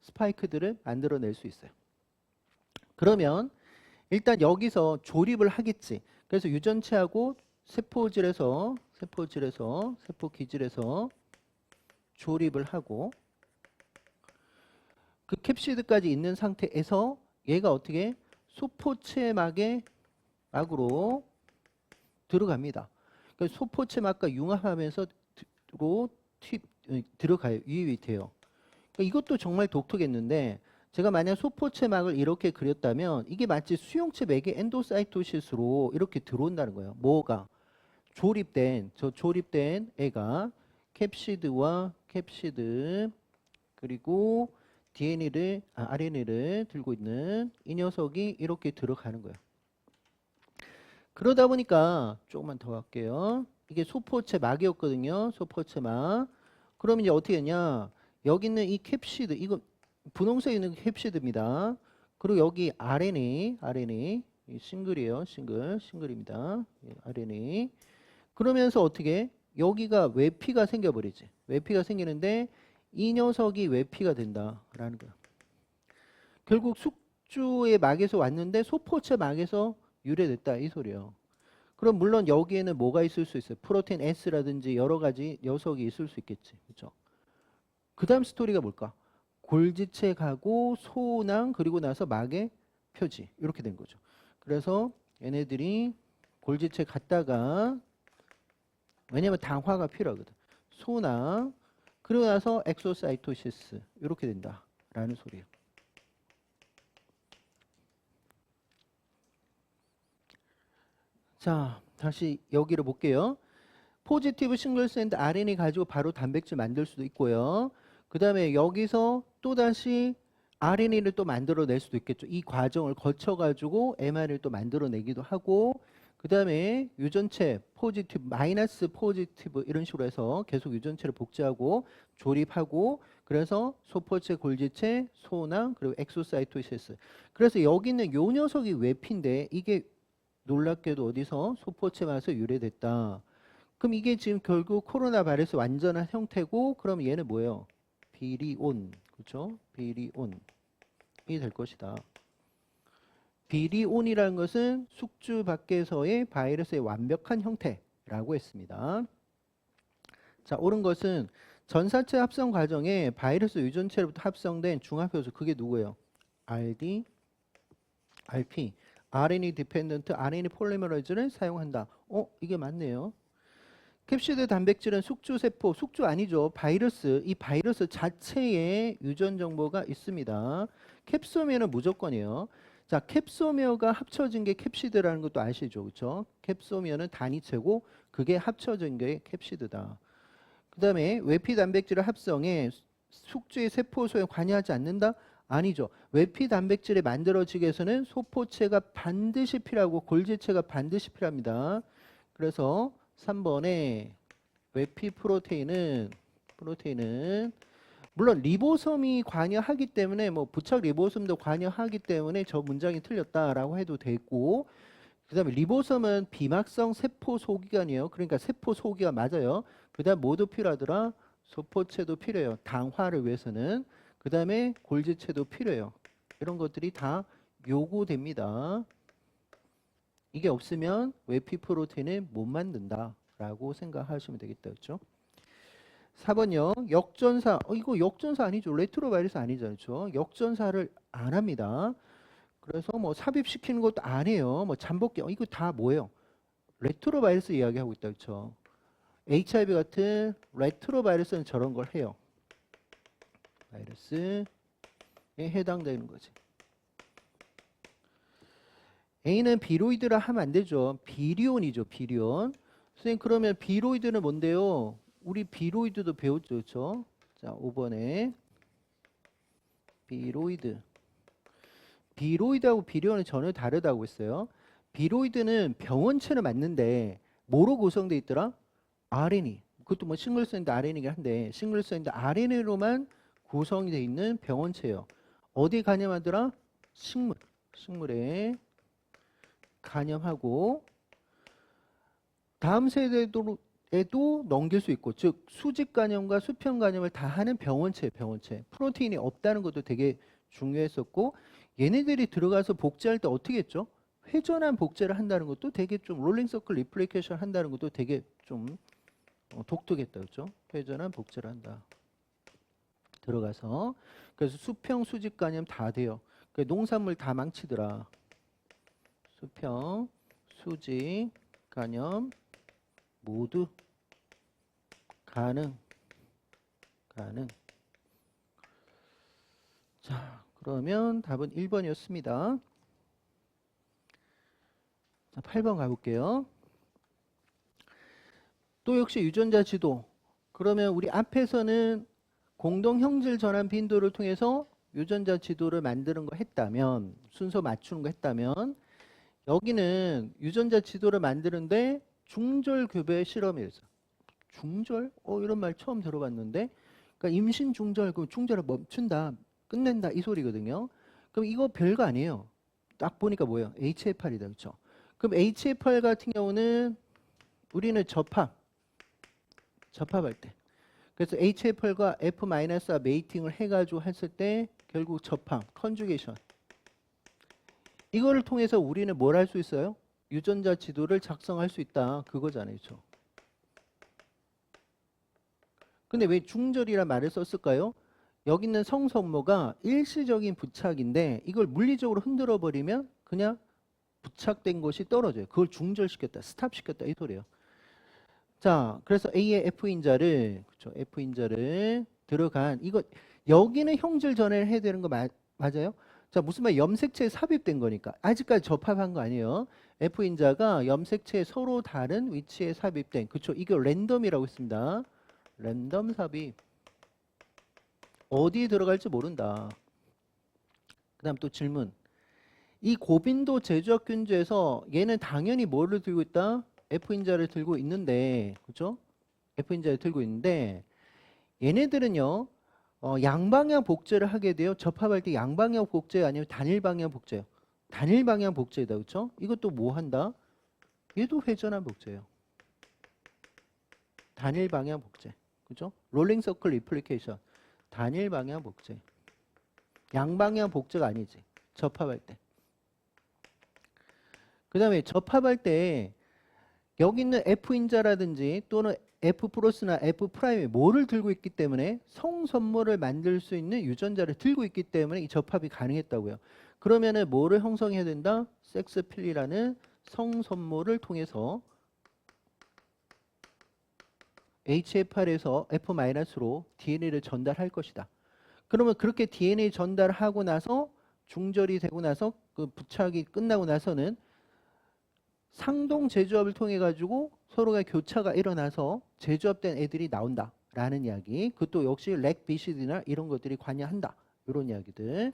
스파이크들을 만들어낼 수 있어요. 그러면 일단 여기서 조립을 하겠지. 그래서 유전체하고 세포질에서 세포 기질에서 조립을 하고 그 캡시드까지 있는 상태에서 얘가 어떻게 소포체막의 막으로 들어갑니다. 그러니까 소포체막과 융합하면서 들어가요. 유입이 돼요. 그러니까 이것도 정말 독특했는데 제가 만약 소포체막을 이렇게 그렸다면 이게 마치 수용체 맥의 엔도사이토시스로 이렇게 들어온다는 거예요. 뭐가? 조립된 애가 캡시드와 캡시드 그리고 RNA를 들고 있는 이 녀석이 이렇게 들어가는 거예요. 그러다 보니까 조금만 더 갈게요. 이게 소포체막이었거든요. 소포체막. 그럼 이제 어떻게 했냐? 여기 있는 이 캡시드, 이거 분홍색에 있는 캡시드입니다. 그리고 여기 RNA 이 싱글이에요. 싱글입니다. RNA. 그러면서 어떻게 여기가 외피가 생겨버리지. 외피가 생기는데 이 녀석이 외피가 된다라는 거야. 결국 숙주의 막에서 왔는데 소포체 막에서 유래됐다 이 소리예요. 그럼 물론 여기에는 뭐가 있을 수 있어요? 프로테인 S라든지 여러 가지 녀석이 있을 수 있겠지. 그렇죠? 그 다음 스토리가 뭘까? 골지체 가고 소낭 그리고 나서 막의 표지 이렇게 된 거죠. 그래서 얘네들이 골지체 갔다가 왜냐면 당화가 필요하거든. 소낭 그리고 나서 엑소사이토시스 이렇게 된다라는 소리예요. 자, 다시 여기로 볼게요. 포지티브 싱글스앤드 RNA 가지고 바로 단백질 만들 수도 있고요. 그 다음에 여기서 또다시 RNA를 또 만들어낼 수도 있겠죠. 이 과정을 거쳐가지고 mRNA를 또 만들어내기도 하고, 그 다음에 유전체 포지티브, 마이너스 포지티브 이런 식으로 해서 계속 유전체를 복제하고 조립하고, 그래서 소포체, 골지체, 소낭, 그리고 엑소사이토시스. 그래서 여기 있는 요 녀석이 웹인데 이게 놀랍게도 어디서 소포체에서 유래됐다. 그럼 이게 지금 결국 코로나 바이러스 완전한 형태고, 그럼 얘는 뭐예요? 비리온, 그렇죠? 비리온이 될 것이다. 비리온이라는 것은 숙주 밖에서의 바이러스의 완벽한 형태라고 했습니다. 자, 옳은 것은 전사체 합성 과정에 바이러스 유전체로부터 합성된 중합효소, 그게 누구예요? RD, RP, RNA 디펜던트 RNA 폴리머레이즈를 사용한다. 이게 맞네요. 캡시드 단백질은 숙주세포, 숙주 아니죠. 바이러스, 이 바이러스 자체에 유전 정보가 있습니다. 캡소미어는 무조건이에요. 자, 캡소미어가 합쳐진 게 캡시드라는 것도 아시죠? 그렇죠? 캡소미어는 단위체고 그게 합쳐진 게 캡시드다. 그 다음에 외피 단백질을 합성해 숙주의 세포소에 관여하지 않는다? 아니죠. 외피 단백질이 만들어지기 위해서는 소포체가 반드시 필요하고 골지체가 반드시 필요합니다. 그래서 3번에 외피 프로테인은 물론 리보솜이 관여하기 때문에 뭐 부착 리보솜도 관여하기 때문에 저 문장이 틀렸다라고 해도 되고, 그다음에 리보솜은 비막성 세포 소기관이에요. 그러니까 세포 소기관 맞아요. 그다음 뭐도 필요하더라? 소포체도 필요해요. 당화를 위해서는. 그다음에 골지체도 필요해요. 이런 것들이 다 요구됩니다. 이게 없으면 외피 프로테인을 못 만든다라고 생각하시면 되겠다. 그렇죠? 4번요. 역전사. 이거 역전사 아니죠. 레트로바이러스 아니죠. 그렇죠? 역전사를 안 합니다. 그래서 뭐 삽입시키는 것도 안 해요. 뭐 잠복기. 이거 다 뭐예요? 레트로바이러스 이야기하고 있다. 그렇죠? HIV 같은 레트로바이러스는 저런 걸 해요. 바이러스에 해당되는 거지. A는 비로이드라 하면 안 되죠. 비리온이죠. 비리온. 선생님 그러면 비로이드는 뭔데요? 우리 비로이드도 배웠죠. 그렇죠? 자, 5번에 비로이드. 비로이드하고 비리온은 전혀 다르다고 했어요. 비로이드는 병원체를 맞는데 뭐로 구성되어 있더라? RNA. 그것도 뭐 싱글스탠드 RNA이긴 한데 싱글스탠드 RNA로만 구성이 되어 있는 병원체예요. 어디 간염하더라? 식물에 간염하고 다음 세대에도 넘길 수 있고, 즉 수직 간염과 수평 간염을 다 하는 병원체. 프로테인이 없다는 것도 되게 중요했었고, 얘네들이 들어가서 복제할 때 어떻게 했죠? 회전한 복제를 한다는 것도 되게 좀 롤링 서클 리플리케이션 한다는 것도 되게 좀 독특했다. 그렇죠? 회전한 복제를 한다. 들어가서. 그래서 수평 수직 간염 다 돼요. 그 농산물 다 망치더라. 수평 수직 간염 모두 가능. 자, 그러면 답은 1번이었습니다. 자, 8번 가볼게요. 또 역시 유전자 지도. 그러면 우리 앞에서는 공동 형질 전환 빈도를 통해서 유전자 지도를 만드는 거 했다면, 순서 맞추는 거 했다면, 여기는 유전자 지도를 만드는데 중절 교배 실험이었어. 중절? 이런 말 처음 들어봤는데, 그러니까 임신 중절, 그 중절을 멈춘다, 끝낸다 이 소리거든요. 그럼 이거 별거 아니에요. 딱 보니까 뭐예요? HF8이다, 그렇죠? 그럼 HF8 같은 경우는 우리는 접합할 때. 그래서 HF8과 F-와 메이팅을 해가지고 했을 때 결국 접합, 컨주게이션. 이거를 통해서 우리는 뭘 할 수 있어요? 유전자 지도를 작성할 수 있다. 그거잖아요. 그렇죠? 근데 왜 중절이란 말을 썼을까요? 여기 있는 성선모가 일시적인 부착인데 이걸 물리적으로 흔들어 버리면 그냥 부착된 것이 떨어져요. 그걸 중절시켰다. 스탑시켰다. 이 소리예요. 자, 그래서 A의 F인자를, 그렇죠? F인자를 들어간 이거 여기는 형질 전해를 해야 되는 거 맞아요? 자, 무슨 말 염색체에 삽입된 거니까 아직까지 접합한 거 아니에요. F인자가 염색체에 서로 다른 위치에 삽입된, 그쵸? 이게 랜덤이라고 했습니다. 랜덤 삽입. 어디에 들어갈지 모른다. 그 다음 또 질문. 이 고빈도 제조학균주에서 얘는 당연히 뭐를 들고 있다? F인자를 들고 있는데, 그쵸? F인자를 들고 있는데, 얘네들은요, 양방향 복제를 하게 돼요. 접합할 때 양방향 복제 아니면 단일 방향 복제요. 단일 방향 복제다, 그렇죠? 이것도 뭐 한다? 얘도 회전한 복제예요. 단일 방향 복제, 그렇죠? 롤링 서클 리플리케이션, 단일 방향 복제. 양방향 복제가 아니지. 접합할 때. 그 다음에 접합할 때 여기 있는 F인자라든지 또는 F 플러스나 F 프라임이 뭐를 들고 있기 때문에 성선모를 만들 수 있는 유전자를 들고 있기 때문에 이 접합이 가능했다고요. 그러면은 뭐를 형성해야 된다? 섹스필이라는 성선모를 통해서 HF8에서 F-로 DNA를 전달할 것이다. 그러면 그렇게 DNA 전달하고 나서 중절이 되고 나서 그 부착이 끝나고 나서는 상동 제조합을 통해 가지고 서로가 교차가 일어나서 제조합된 애들이 나온다라는 이야기. 그것도 역시 렉비시드나 이런 것들이 관여한다. 이런 이야기들.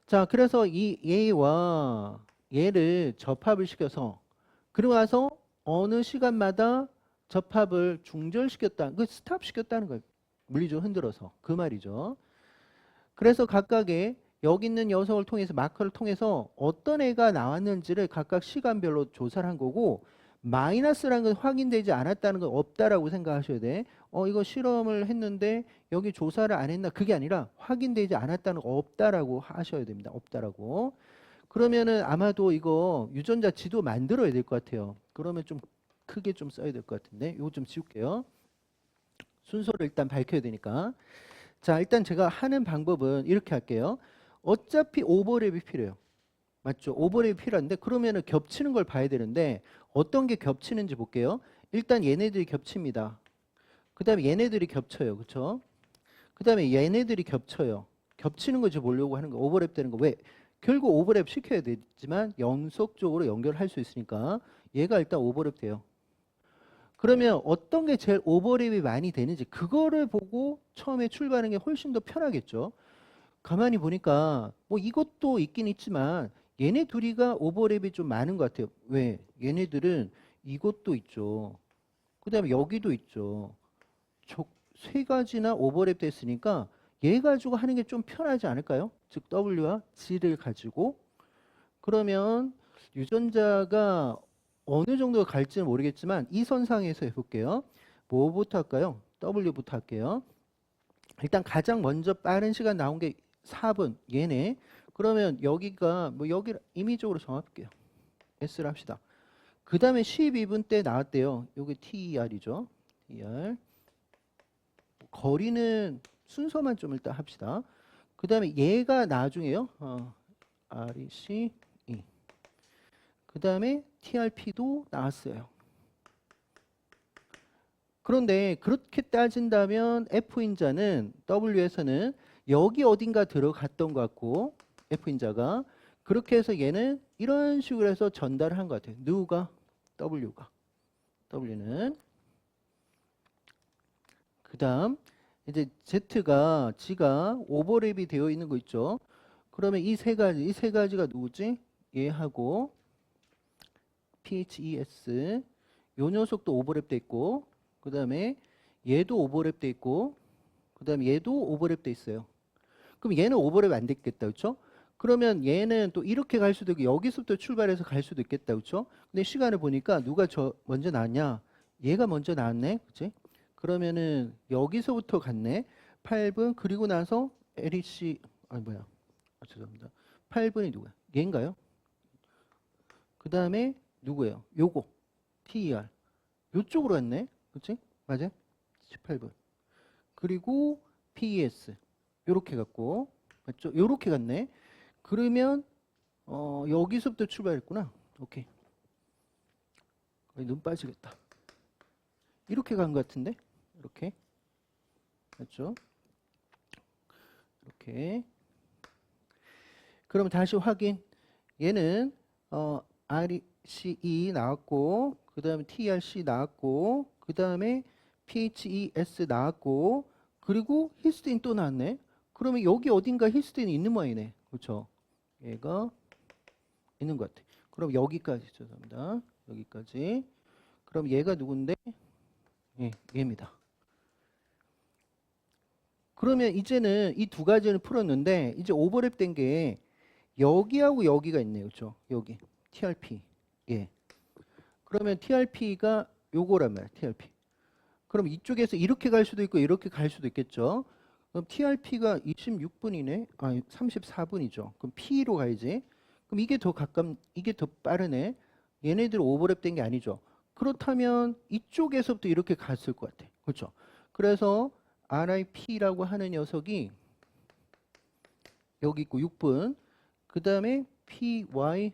자, 그래서 이 얘와 얘를 접합을 시켜서 그러고 나서 어느 시간마다 접합을 중절시켰다. 그 스탑 시켰다는 거예요. 물리적으로 흔들어서. 그 말이죠. 그래서 각각의 여기 있는 녀석을 통해서 마커를 통해서 어떤 애가 나왔는지를 각각 시간별로 조사를 한 거고 마이너스라는 건 확인되지 않았다는 건 없다라고 생각하셔야 돼. 이거 실험을 했는데 여기 조사를 안 했나? 그게 아니라 확인되지 않았다는 거 없다라고 하셔야 됩니다. 없다라고. 그러면은 아마도 이거 유전자 지도 만들어야 될 것 같아요. 그러면 좀 크게 좀 써야 될 것 같은데 이거 좀 지울게요. 순서를 일단 밝혀야 되니까. 자, 일단 제가 하는 방법은 이렇게 할게요. 어차피 오버랩이 필요해요. 맞죠? 오버랩이 필요한데 그러면은 겹치는 걸 봐야 되는데 어떤 게 겹치는지 볼게요. 일단 얘네들이 겹칩니다. 그 다음에 얘네들이 겹쳐요. 그쵸? 그 다음에 얘네들이 겹쳐요. 겹치는 거 지금 보려고 하는 거 오버랩 되는 거 왜? 결국 오버랩 시켜야 되지만 연속적으로 연결할 수 있으니까 얘가 일단 오버랩 돼요. 그러면 어떤 게 제일 오버랩이 많이 되는지 그거를 보고 처음에 출발하는 게 훨씬 더 편하겠죠. 가만히 보니까 뭐 이것도 있긴 있지만 얘네 둘이가 오버랩이 좀 많은 것 같아요. 왜? 얘네들은 이것도 있죠. 그 다음에 여기도 있죠. 세 가지나 오버랩 됐으니까 얘 가지고 하는 게 좀 편하지 않을까요? 즉 W와 G를 가지고 그러면 유전자가 어느 정도 갈지는 모르겠지만 이 선상에서 해볼게요. 뭐부터 할까요? W부터 할게요. 일단 가장 먼저 빠른 시간 나온 게 4분 얘네. 그러면 여기가 뭐 여기 임의적으로 정할게요. S를 합시다. 그 다음에 12분 때 나왔대요. 여기 TER이죠. TER. 거리는 순서만 좀 일단 합시다. 그 다음에 얘가 나중에요. REC E. 그 다음에 TRP도 나왔어요. 그런데 그렇게 따진다면 F인자는 W에서는 여기 어딘가 들어갔던 것 같고 F인자가 그렇게 해서 얘는 이런 식으로 해서 전달을 한 것 같아요. 누가? W가. W는 그 다음 이제 Z가 G가 오버랩이 되어 있는 거 있죠. 그러면 이 세 가지가 누구지? 얘하고 PHES 요 녀석도 오버랩 돼 있고 그 다음에 얘도 오버랩 돼 있고 그 다음에 얘도 오버랩 돼 있어요. 그럼 얘는 오버랩 안 됐겠다. 그렇죠? 그러면 얘는 또 이렇게 갈 수도 있고 여기서부터 출발해서 갈 수도 있겠다. 그렇죠? 근데 시간을 보니까 누가 먼저 나왔냐? 얘가 먼저 나왔네. 그치? 그러면은 여기서부터 갔네. 8분 그리고 나서 LEC 아니 뭐야? 죄송합니다. 8분이 누구야? 얘인가요? 그 다음에 누구예요? 요거 TER 요쪽으로 갔네. 그치? 맞아? 18분. 그리고 PES 요렇게 갔고 맞죠? 요렇게 갔네. 그러면 여기서부터 출발했구나. 오케이. 눈 빠지겠다. 이렇게 간 것 같은데? 이렇게. 맞죠? 이렇게. 그럼 다시 확인. 얘는 PHE 나왔고, 그 다음에 TRC 나왔고, 그 다음에 PHES 나왔고, 그리고 히스테인 또 나왔네. 그러면 여기 어딘가 히스테인이 있는 모양이네. 그렇죠? 얘가 있는 것 같아. 그럼 여기까지 죄송합니다. 여기까지. 그럼 얘가 누군데? 예, 얘입니다. 그러면 이제는 이 두 가지를 풀었는데 이제 오버랩된 게 여기하고 여기가 있네요. 그렇죠? 여기 TRP. 예. 그러면 TRP가 요거란 말이야. TRP. 그럼 이쪽에서 이렇게 갈 수도 있고 이렇게 갈 수도 있겠죠. 그럼 TRP가 26분이네. 아니 34분이죠. 그럼 P로 가야지. 그럼 이게 더 이게 더 빠르네. 얘네들 오버랩된 게 아니죠. 그렇다면 이쪽에서부터 이렇게 갔을 것 같아. 그렇죠? 그래서 RIP라고 하는 녀석이 여기 있고 6분. 그 다음에 PYRT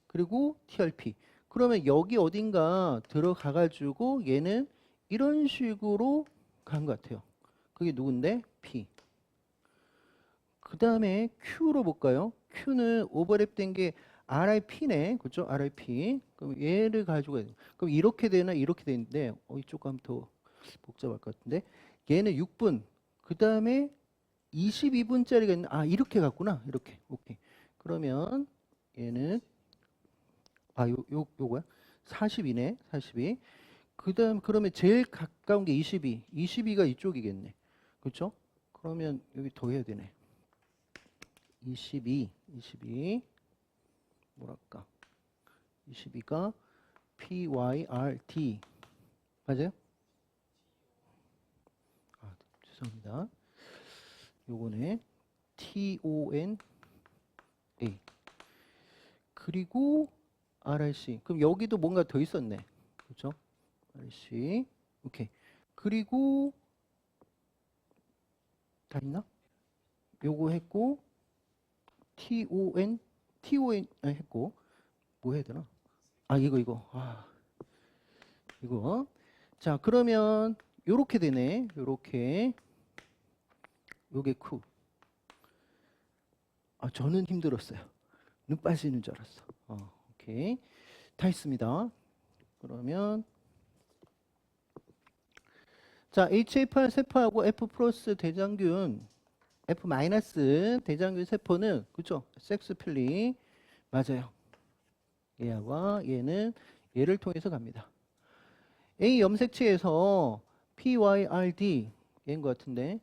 그리고 TRP. 그러면 여기 어딘가 들어가 가지고 얘는 이런 식으로 간 것 같아요. 그게 누군데? P. 그 다음에 Q로 볼까요? Q는 오버랩된 게 RIP네. 그렇죠? RIP. 그럼 얘를 가지고 그럼 이렇게 되나 이렇게 되는데 이쪽 가면 더 복잡할 것 같은데 얘는 6분. 그 다음에 22분짜리가 있는 이렇게 갔구나. 이렇게. 오케이. 그러면 얘는 요거야? 42네. 42. 그다음 그러면 제일 가까운 게 22. 22가 이쪽이겠네. 그렇죠? 그러면 여기 더해야 되네. 22 뭐랄까? 22가 PYRT 맞아요? 죄송합니다. 요거네. TONA 그리고 RIC. 그럼 여기도 뭔가 더 있었네. 그렇죠? RIC. 오케이. 그리고 다 있나? 요거 했고 TON 했고 뭐 해야 되나? 이거 이거 자 그러면 요렇게 되네. 요렇게 요게 Q. 저는 힘들었어요. 눈 빠지는 줄 알았어. 오케이. 다 했습니다. 그러면 자 HA8 세포하고 F 플러스 대장균 F 마이너스 대장균 세포는 그쵸? 섹스 필리 맞아요. 얘와 얘는 얘를 통해서 갑니다. A 염색체에서 PYRD 얘인 것 같은데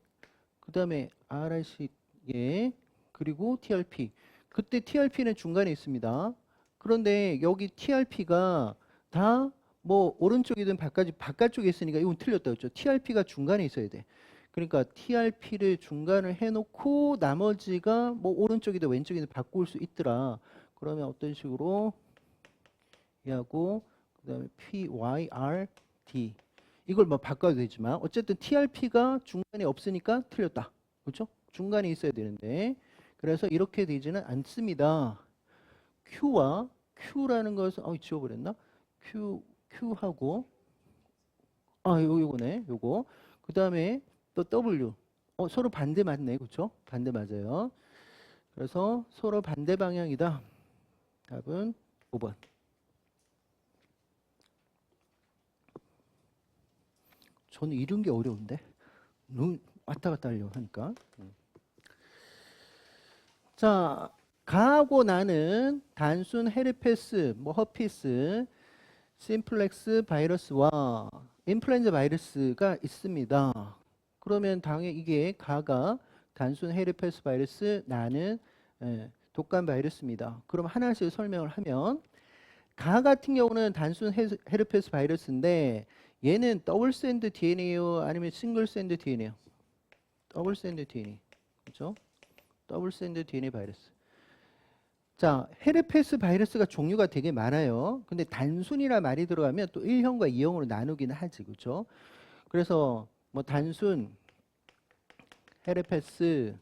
그 다음에 RIC 얘 그리고 TRP 그때 TRP는 중간에 있습니다. 그런데 여기 TRP가 다 뭐 오른쪽이든 바깥쪽에 있으니까 이건 틀렸다 그랬죠. TRP가 중간에 있어야 돼. 그러니까 TRP를 중간을 해놓고 나머지가 뭐 오른쪽이든 왼쪽이든 바꿀 수 있더라. 그러면 어떤 식으로 얘하고 그다음에 PYRD 이걸 뭐 바꿔도 되지만 어쨌든 TRP가 중간에 없으니까 틀렸다. 그렇죠? 중간에 있어야 되는데 그래서 이렇게 되지는 않습니다. Q와 Q라는 것을 지워버렸나? Q하고 요거네. 요거. 그다음에 또 W. 서로 반대 맞네. 그렇죠? 반대 맞아요. 그래서 서로 반대 방향이다. 답은 5번. 저는 이런 게 어려운데. 너무 왔다 갔다 하려고 하니까. 자, 가하고 나는 단순 헤르페스, 뭐 허피스, 심플렉스 바이러스와 인플루엔자 바이러스가 있습니다. 그러면 당연히 이게 가가 단순 헤르페스 바이러스, 나는 독감 바이러스입니다. 그럼 하나씩 설명을 하면 가 같은 경우는 단순 헤르페스 바이러스인데 얘는 더블 샌드 DNA요 아니면 싱글 샌드 DNA요? 더블 샌드 DNA. 그렇죠? 더블 샌드 DNA 바이러스. 자, 헤르페스 바이러스가 종류가 되게 많아요. 근데 단순이라 말이 들어가면 또 1형과 2형으로 나누기는 하지. 그렇죠? 그래서 뭐 단순 헤르페스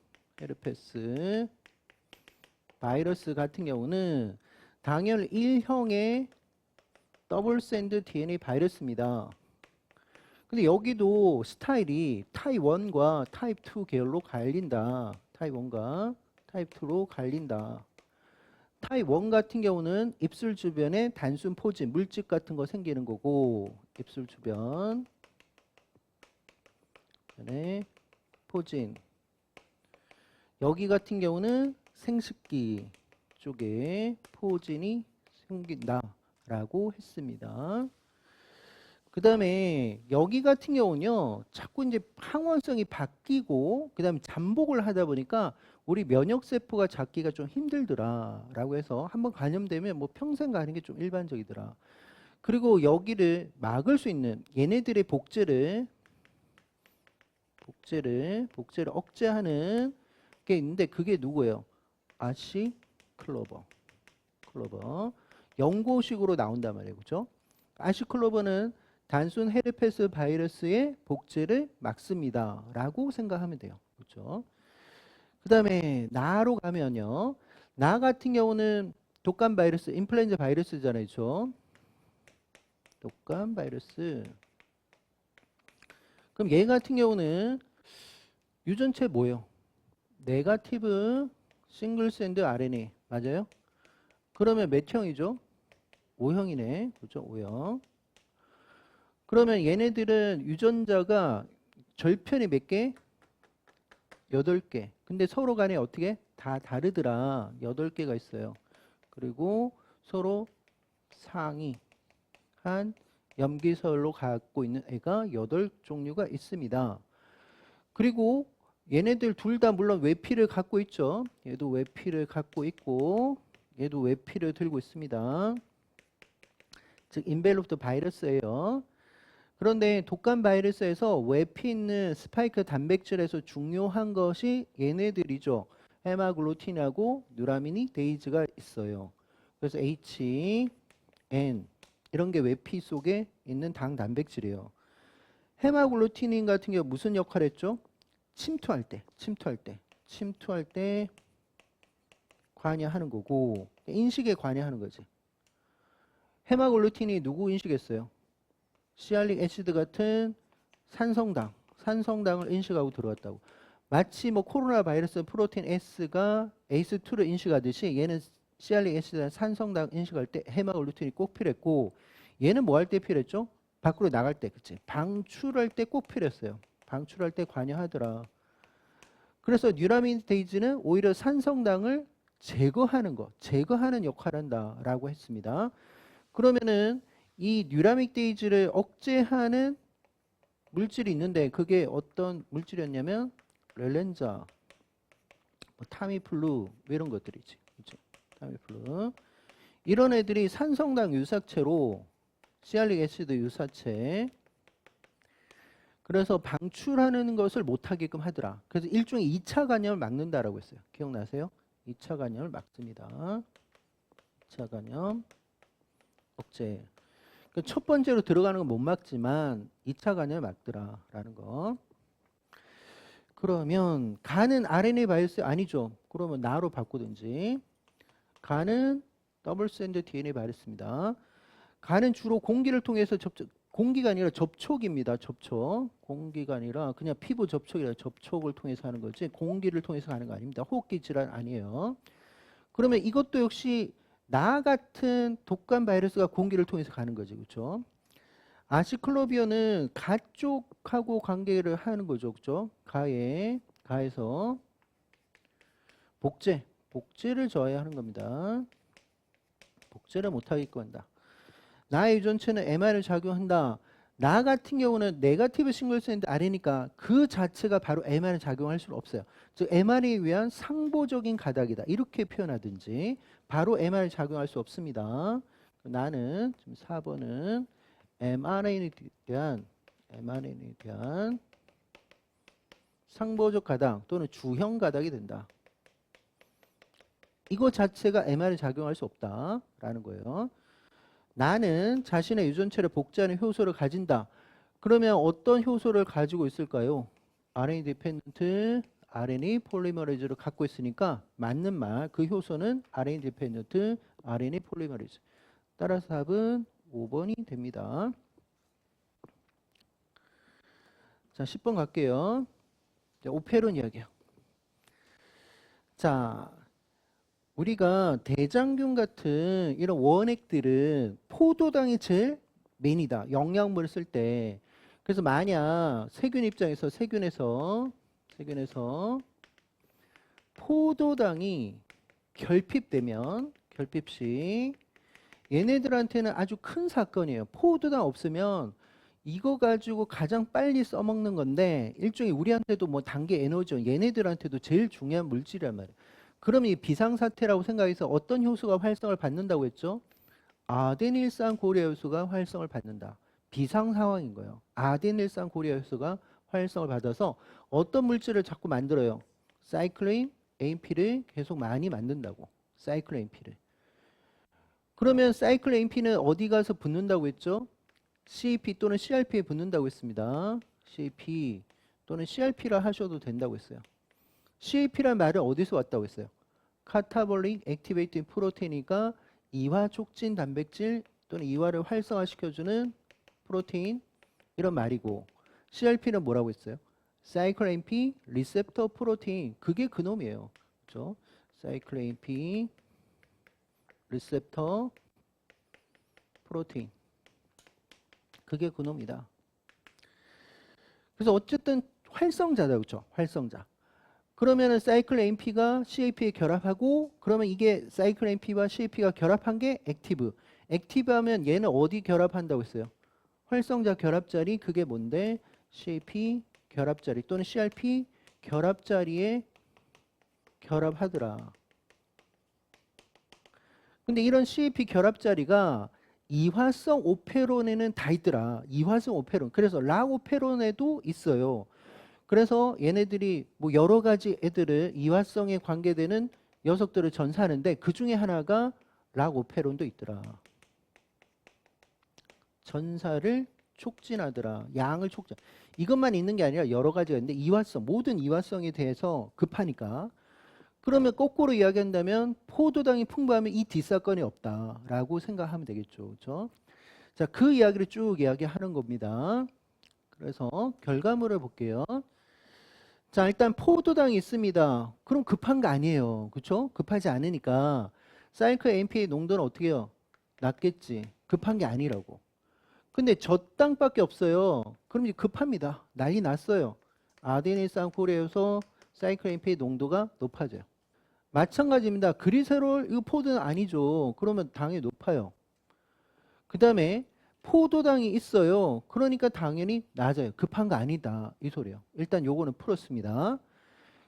바이러스 같은 경우는 당연 1형의 더블 샌드 DNA 바이러스입니다. 근데 여기도 스타일이 타입 1과 타입 2 계열로 갈린다. 타입 1과 타입 2로 갈린다. 타입 1 같은 경우는 입술 주변에 단순 포진, 물집 같은 거 생기는 거고, 입술 주변에 포진. 여기 같은 경우는 생식기 쪽에 포진이 생긴다라고 했습니다. 그 다음에 여기 같은 경우는요, 자꾸 이제 항원성이 바뀌고, 그 다음에 잠복을 하다 보니까 우리 면역세포가 잡기가 좀 힘들더라라고 해서 한번 감염되면 뭐 평생 가는 게 좀 일반적이더라. 그리고 여기를 막을 수 있는 얘네들의 복제를 억제하는 게 있는데 그게 누구예요? 아시클로버. 연고식으로 나온단 말이에요. 그죠? 아시클로버는 단순 헤르페스 바이러스의 복제를 막습니다. 라고 생각하면 돼요. 그렇죠? 그 다음에 나로 가면요. 나 같은 경우는 독감 바이러스, 인플루엔자 바이러스잖아요. 그렇죠? 독감 바이러스. 그럼 얘 같은 경우는 유전체 뭐예요? 네거티브 싱글 샌드 RNA. 맞아요? 그러면 몇 형이죠? O형이네. 그렇죠? O형. 그러면 얘네들은 유전자가 절편이 몇 개? 8개. 근데 서로 간에 어떻게? 다 다르더라. 8개가 있어요. 그리고 서로 상이한 염기설로 갖고 있는 애가 8종류가 있습니다. 그리고 얘네들 둘 다 물론 외피를 갖고 있죠. 얘도 외피를 갖고 있고 얘도 외피를 들고 있습니다. 즉 인벨롭트 바이러스예요. 그런데 독감 바이러스에서 외피 있는 스파이크 단백질에서 중요한 것이 얘네들이죠. 헤마글루틴하고 뉴라미니데이즈가 있어요. 그래서 H, N 이런 게 외피 속에 있는 당 단백질이에요. 헤마글루틴인 같은 경우 무슨 역할을 했죠? 침투할 때 관여하는 거고 인식에 관여하는 거지. 헤마글루틴이 누구 인식했어요? 시알릭 애시드 같은 산성당을 인식하고 들어왔다고. 마치 뭐 코로나 바이러스 프로틴 S가 ACE2를 인식하듯이 얘는 시알릭 애시드 산성당 인식할 때 헤마글루틴이 꼭 필요했고 얘는 뭐 할 때 필요했죠? 밖으로 나갈 때, 그치? 방출할 때 꼭 필요했어요. 방출할 때 관여하더라. 그래서 뉴라미데이즈는 오히려 산성당을 제거하는 역할을 한다라고 했습니다. 그러면은 이 뉴라미데이즈를 억제하는 물질이 있는데 그게 어떤 물질이었냐면 렐렌자, 뭐 타미플루 이런 것들이지. 그렇죠? 타미플루. 이런 애들이 산성당 유사체로 시알릭 애시드 유사체 그래서 방출하는 것을 못하게끔 하더라. 그래서 일종의 2차 감염을 막는다라고 했어요. 기억나세요? 2차 감염을 막습니다. 2차 감염 억제. 첫 번째로 들어가는 건 못 막지만 2차 감염을 막더라라는 거. 그러면 간은 RNA 바이러스 아니죠. 그러면 나로 바꾸든지. 간은 더블 샌드 DNA 바이러스입니다. 간은 주로 공기를 통해서 공기가 아니라 접촉입니다. 접촉. 공기가 아니라 그냥 피부 접촉이라 접촉을 통해서 하는 거지 공기를 통해서 하는 거 아닙니다. 호흡기 질환 아니에요. 그러면 이것도 역시 나 같은 독감 바이러스가 공기를 통해서 가는 거지. 그렇죠? 아시클로비언은 가 쪽하고 관계를 하는 거죠. 그렇죠? 가에서 복제를 저해야 하는 겁니다. 복제를 못하게끔 한다. 나의 유전체는 mRNA를 작용한다. 나 같은 경우는 네거티브 싱글 샌드 RNA니까 그 자체가 바로 mRNA 작용할 수는 없어요. 즉 mRNA에 위한 상보적인 가닥이다. 이렇게 표현하든지 바로 mRNA 작용할 수 없습니다. 나는 지금 4번은 mRNA에 대한 상보적 가닥 또는 주형 가닥이 된다. 이거 자체가 mRNA에 작용할 수 없다라는 거예요. 나는 자신의 유전체를 복제하는 효소를 가진다. 그러면 어떤 효소를 가지고 있을까요? RNA 디펜던트 RNA 폴리머레이즈를 갖고 있으니까 맞는 말. 그 효소는 RNA 디펜던트 RNA 폴리머레이즈. 따라서 답은 5번이 됩니다. 자, 10번 갈게요. 자, 오페론 이야기요. 자, 우리가 대장균 같은 이런 원액들은 포도당이 제일 메인이다. 영양분을 쓸 때. 그래서 만약 세균 입장에서 세균에서 포도당이 결핍되면 결핍 시 얘네들한테는 아주 큰 사건이에요. 포도당 없으면 이거 가지고 가장 빨리 써먹는 건데 일종의 우리한테도 뭐 단계 에너지원 얘네들한테도 제일 중요한 물질이란 말이에요. 그럼 이 비상사태라고 생각해서 어떤 효소가 활성을 받는다고 했죠? 아데닐산 고리아 효소가 활성을 받는다. 비상 상황인 거예요. 아데닐산 고리아 효소가 활성을 받아서 어떤 물질을 자꾸 만들어요? 사이클린 AMP를 계속 많이 만든다고. 사이클린 AMP를. 그러면 사이클린 AMP는 어디 가서 붙는다고 했죠? CAP 또는 CRP에 붙는다고 했습니다. CAP 또는 CRP라 하셔도 된다고 했어요. CAP란 말은 어디서 왔다고 했어요? 카타볼릭 액티베이팅 프로테인이니까 이화 촉진 단백질 또는 이화를 활성화시켜주는 프로테인 이런 말이고 CRP는 뭐라고 했어요? 사이클 AMP 리셉터 프로테인 그게 그놈이에요. 그렇죠? 사이클 AMP 리셉터 프로테인 그게 그놈이다. 그래서 어쨌든 활성자다. 그렇죠? 활성자. 그러면은 사이클 AMP가 CAP에 결합하고 그러면 이게 사이클 AMP와 CAP가 결합한 게 액티브. 액티브 하면 얘는 어디 결합한다고 했어요? 활성자 결합자리 그게 뭔데? CAP 결합자리 또는 CRP 결합자리에 결합하더라. 근데 이런 CAP 결합자리가 이화성 오페론에는 다 있더라. 이화성 오페론. 그래서 락오페론에도 있어요. 그래서 얘네들이 뭐 여러 가지 애들을 이화성에 관계되는 녀석들을 전사하는데 그 중에 하나가 락오페론도 있더라. 전사를 촉진하더라. 양을 촉진. 이것만 있는 게 아니라 여러 가지가 있는데 이화성, 모든 이화성에 대해서 급하니까. 그러면 거꾸로 이야기한다면 포도당이 풍부하면 이 뒷사건이 없다라고 생각하면 되겠죠. 그렇죠? 자, 그 이야기를 쭉 이야기하는 겁니다. 그래서 결과물을 볼게요. 자, 일단 포도당이 있습니다. 그럼 급한 거 아니에요. 그렇죠? 급하지 않으니까 사이클 AMP의 농도는 어떻게 해요? 낮겠지. 급한 게 아니라고. 근데 젖당밖에 없어요. 그럼 이제 급합니다. 난리 났어요. 아데니산 고리아효소 사이클 AMP의 농도가 높아져요. 마찬가지입니다. 그리세롤 이거 포도는 아니죠. 그러면 당이 높아요. 그 다음에 포도당이 있어요. 그러니까 당연히 낮아요. 급한 거 아니다. 이 소리예요. 일단 요거는 풀었습니다.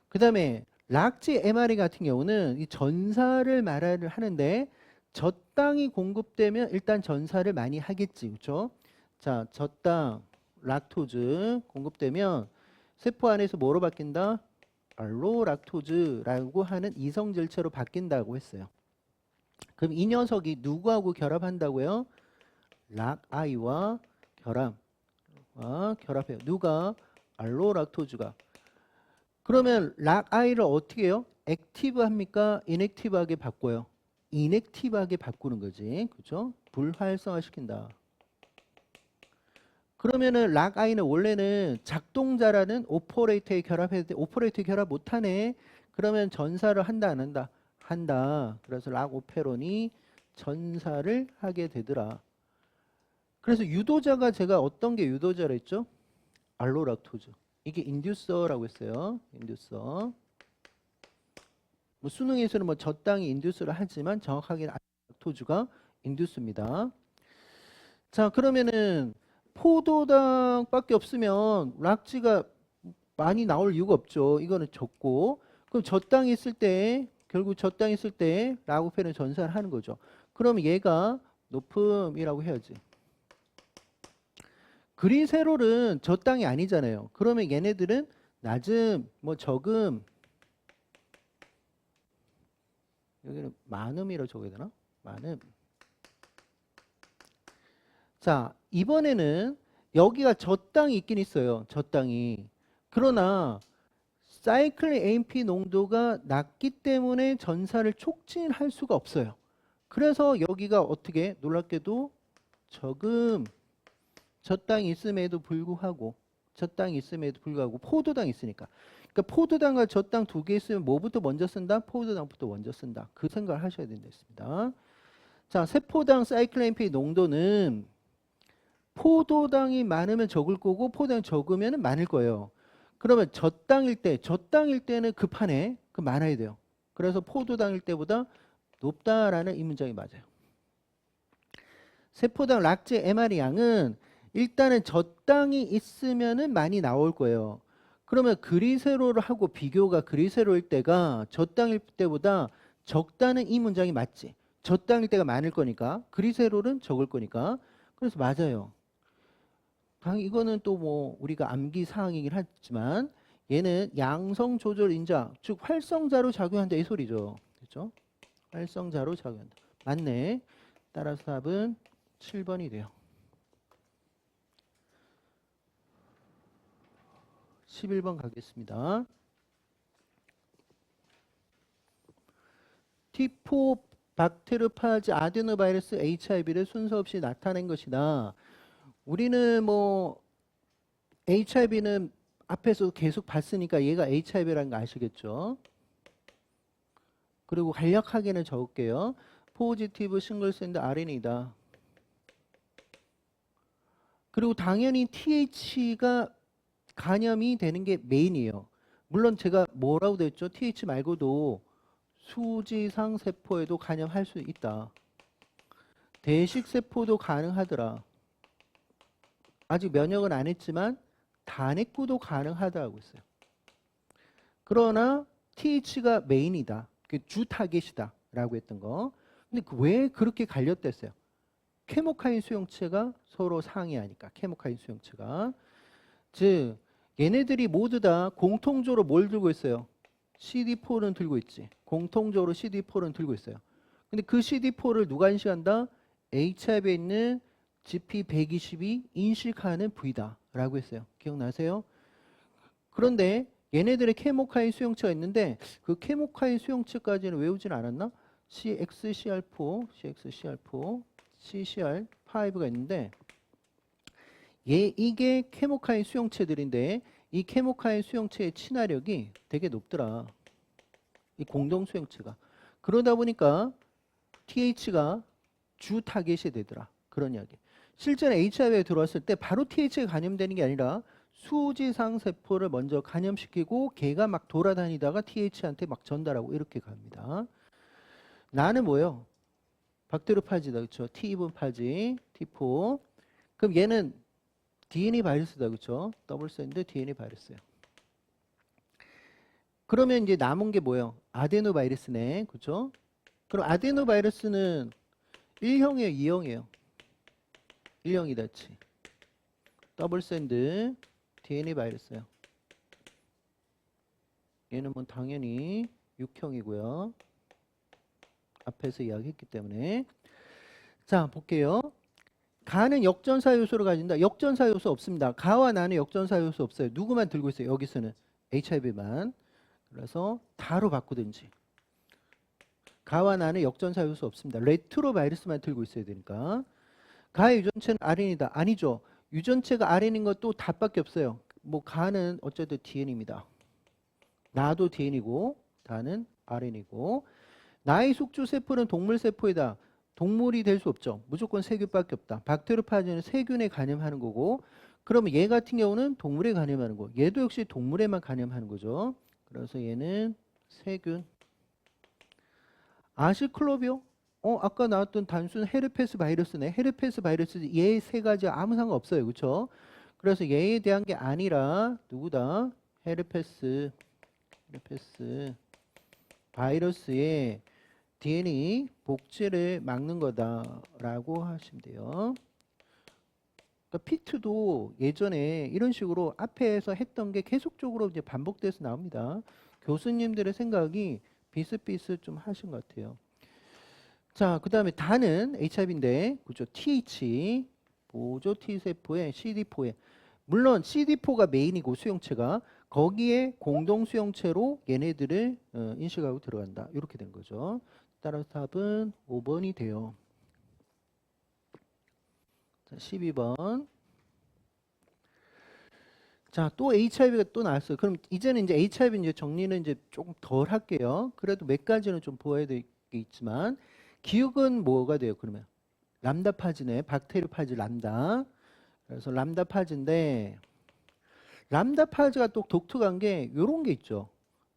그 다음에 락지 MRE 같은 경우는 이 전사를 말을 하는데 젖당이 공급되면 일단 전사를 많이 하겠지. 그렇죠? 자, 젖당 락토즈 공급되면 세포 안에서 뭐로 바뀐다? 알로락토즈라고 하는 이성 질체로 바뀐다고 했어요. 그럼 이 녀석이 누구하고 결합한다고요? 락아이와 결합해요. 누가? 알로락토즈가. 그러면 락아이를 어떻게 해요? 액티브 합니까? 인액티브하게 바꿔요. 인액티브하게 바꾸는 거지. 그렇죠? 불활성화시킨다. 그러면은 락아이는 원래는 작동자라는 오퍼레이터에 결합해야 돼. 오퍼레이터에 결합 못하네. 그러면 전사를 한다 안 한다? 한다. 그래서 락오페론이 전사를 하게 되더라. 그래서 유도자가 제가 어떤 게 유도자라 했죠? 알로락토즈. 이게 인듀서라고 했어요. 인듀서. 뭐 수능에서는 뭐 젖당이 인듀스를 하지만 정확하게는 알로락토즈가 인듀스입니다. 자, 그러면은 포도당밖에 없으면 락지가 많이 나올 이유가 없죠. 이거는 적고. 그럼 젖당이 있을 때 결국 젖당이 있을 때 락오페론 전사를 하는 거죠. 그럼 얘가 높음이라고 해야지. 그리세롤은 젖당이 아니잖아요. 그러면 얘네들은 낮음, 뭐 적음, 여기는 많음이라고 적어야 되나? 많음. 자, 이번에는 여기가 젖당이 있긴 있어요. 젖당이. 그러나 사이클 AMP 농도가 낮기 때문에 전사를 촉진할 수가 없어요. 그래서 여기가 어떻게 놀랍게도 적음 젖당이 있음에도 불구하고 젖당이 있음에도 불구하고 포도당이 있으니까. 그러니까 포도당과 젖당 두 개 있으면 뭐부터 먼저 쓴다? 포도당부터 먼저 쓴다. 그 생각을 하셔야 된다. 자, 세포당 사이클라인페이 농도는 포도당이 많으면 적을 거고 포도당이 적으면 많을 거예요. 그러면 젖당일 때는 급하네. 그 많아야 돼요. 그래서 포도당일 때보다 높다라는 이 문장이 맞아요. 세포당 락제 MR 양은 일단은 젖당이 있으면은 많이 나올 거예요. 그러면 그리세롤을 하고 비교가 그리세롤일 때가 젖당일 때보다 적다는 이 문장이 맞지. 젖당일 때가 많을 거니까 그리세롤은 적을 거니까. 그래서 맞아요. 이거는 또 뭐 우리가 암기 사항이긴 하지만 얘는 양성 조절 인자, 즉 활성자로 작용한다 이 소리죠. 그렇죠? 활성자로 작용한다. 맞네. 따라서 답은 7번이 돼요. 11번 가겠습니다. T4 박테르파즈 아데노바이러스 HIV를 순서 없이 나타낸 것이다. 우리는 뭐 HIV는 앞에서 계속 봤으니까 얘가 HIV라는 거 아시겠죠? 그리고 간략하게는 적을게요. 포지티브 싱글샌드 RNA다. 그리고 당연히 TH가 간염이 되는 게 메인이에요. 물론 제가 뭐라고 됐죠? TH 말고도 수지상 세포에도 간염할 수 있다. 대식 세포도 가능하더라. 아직 면역은 안 했지만 단핵구도 가능하다고 했어요. 그러나 TH가 메인이다. 주 타겟이다. 라고 했던 거. 근데 왜 그렇게 갈렸댔어요? 케모카인 수용체가 서로 상이하니까. 케모카인 수용체가. 즉 얘네들이 모두 다 공통적으로 뭘 들고 있어요? CD4는 들고 있지. 공통적으로 CD4는 들고 있어요. 근데 그 CD4를 누가 인식한다? HIV에 있는 GP120이 인식하는 부위다. 라고 했어요. 기억나세요? 그런데 얘네들의 케모카인 수용체가 있는데 그 케모카인 수용체까지는 외우진 않았나? CXCR4, CXCR4, CCR5가 있는데 이게 케모카인 수용체들인데 이 케모카인 수용체의 친화력이 되게 높더라. 이 공동 수용체가. 그러다 보니까 TH가 주 타겟이 되더라. 그런 이야기. 실제로 HIV에 들어왔을 때 바로 TH에 감염되는 게 아니라 수지상 세포를 먼저 감염시키고 걔가 막 돌아다니다가 TH한테 막 전달하고 이렇게 갑니다. 나는 뭐예요? 박테리오파지다. 그렇죠? T2분 파지, T4. 그럼 얘는 DNA 바이러스다. 그렇죠? 더블 샌드 DNA 바이러스예요. 그러면 이제 남은 게 뭐예요? 아데노 바이러스네. 그렇죠? 그럼 아데노 바이러스는 1형이에요, 2형이에요? 1형이다. 치. 더블 샌드 DNA 바이러스예요. 얘는 뭐 당연히 6형이고요. 앞에서 이야기했기 때문에. 자, 볼게요. 가는 역전사 요소를 가진다. 역전사 요소 없습니다. 가와 나는 역전사 요소 없어요. 누구만 들고 있어요? 여기서는 HIV만. 그래서 다로 바꾸든지. 가와 나는 역전사 요소 없습니다. 레트로 바이러스만 들고 있어야 되니까. 가의 유전체는 RN이다. 아니죠. 유전체가 RN인 것도 답밖에 없어요. 뭐 가는 어쨌든 DN입니다. 나도 DN이고 다는 RN이고. 나의 숙주 세포는 동물 세포이다. 동물이 될 수 없죠. 무조건 세균밖에 없다. 박테리오파지는 세균에 감염하는 거고, 그러면 얘 같은 경우는 동물에 감염하는 거. 얘도 역시 동물에만 감염하는 거죠. 그래서 얘는 세균. 아시클로비오? 아까 나왔던 단순 헤르페스 바이러스네. 헤르페스 바이러스 얘 세 가지 아무 상관 없어요. 그렇죠? 그래서 얘에 대한 게 아니라 누구다? 헤르페스 바이러스의 DNA 복제를 막는 거다라고 하시면 돼요. 그러니까 피트도 예전에 이런 식으로 앞에서 했던 게 계속적으로 이제 반복돼서 나옵니다. 교수님들의 생각이 비슷비슷 좀 하신 것 같아요. 자, 그 다음에 다는 HIV인데, 그죠? TH, 보조 T세포의 CD4에, 물론 CD4가 메인이고 수용체가 거기에 공동 수용체로 얘네들을 인식하고 들어간다. 이렇게 된 거죠. 따라서 답은 5번이 돼요. 자, 12번. 자, 또 HIV가 또 나왔어요. 그럼 이제는 이제 HIV 이제 정리는 이제 조금 덜 할게요. 그래도 몇 가지는 좀 보여야 될 게 있지만 기억은 뭐가 돼요? 그러면 람다 파지네. 박테리오 파지 람다. 그래서 람다 파지인데 람다 파지가 또 독특한 게 요런 게 있죠.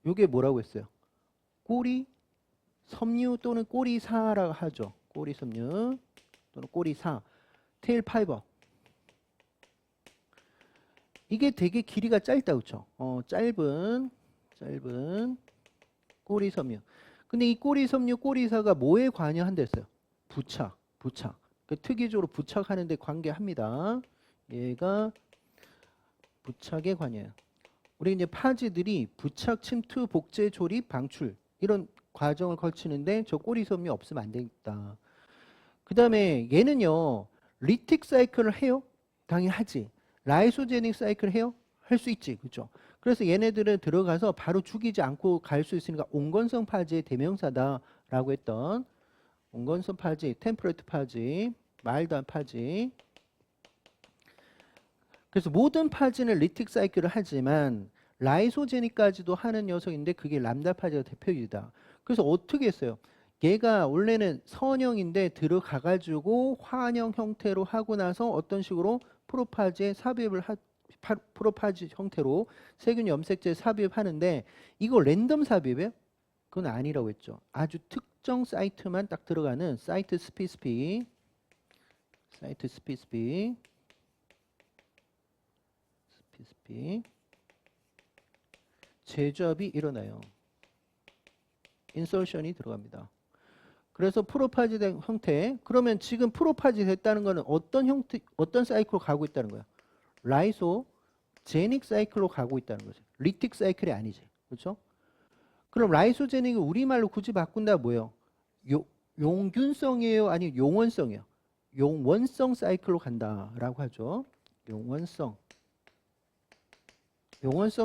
요게 뭐라고 했어요? 꼬리 섬유 또는 꼬리사라고 하죠. 꼬리 섬유 또는 꼬리사. 테일 파이버. 이게 되게 길이가 짧다, 그렇죠? 짧은 꼬리 섬유. 근데 이 꼬리 섬유, 꼬리사가 뭐에 관여한댔어요? 부착. 그 특이적으로 부착하는데 관계합니다. 얘가 부착에 관여해요. 우리 이제 파지들이 부착, 침투, 복제, 조립, 방출 이런 과정을 거치는데 저 꼬리 섬유 없으면 안 되겠다. 그 다음에 얘는요, 리틱 사이클을 해요? 당연히 하지. 라이소제닉 사이클 해요? 할 수 있지. 그렇죠? 그래서 얘네들은 들어가서 바로 죽이지 않고 갈 수 있으니까 온건성 파지의 대명사다라고 했던 온건성 파지, 템퍼레이트 파지, 마일드한 파지. 그래서 모든 파지는 리틱 사이클을 하지만 라이소제닉까지도 하는 녀석인데 그게 람다 파지가 대표이다. 그래서 어떻게 했어요? 얘가 원래는 선형인데 들어가가지고 환형 형태로 하고 나서 어떤 식으로 프로파지에 삽입을 프로파지 형태로 세균 염색제 삽입하는데 이거 랜덤 삽입이에요? 그건 아니라고 했죠. 아주 특정 사이트만 딱 들어가는 사이트 스피스픽 제조합이 일어나요. 인설션이 들어갑니다. 그래서 프로파지 된 형태. 그러면 지금 프로파지 됐다는 거는 어떤 형태, 어떤 사이클로 가고 있다는 거야? 라이소 제닉 사이클로 가고 있다는 거죠. 리틱 사이클이 아니지. 그렇죠? 그럼 라이소제닉을 우리말로 굳이 바꾼다 뭐예요? 용균성이에요? 아니면 용원성이에요? 용원성 사이클로 간다라고 하죠. 용원성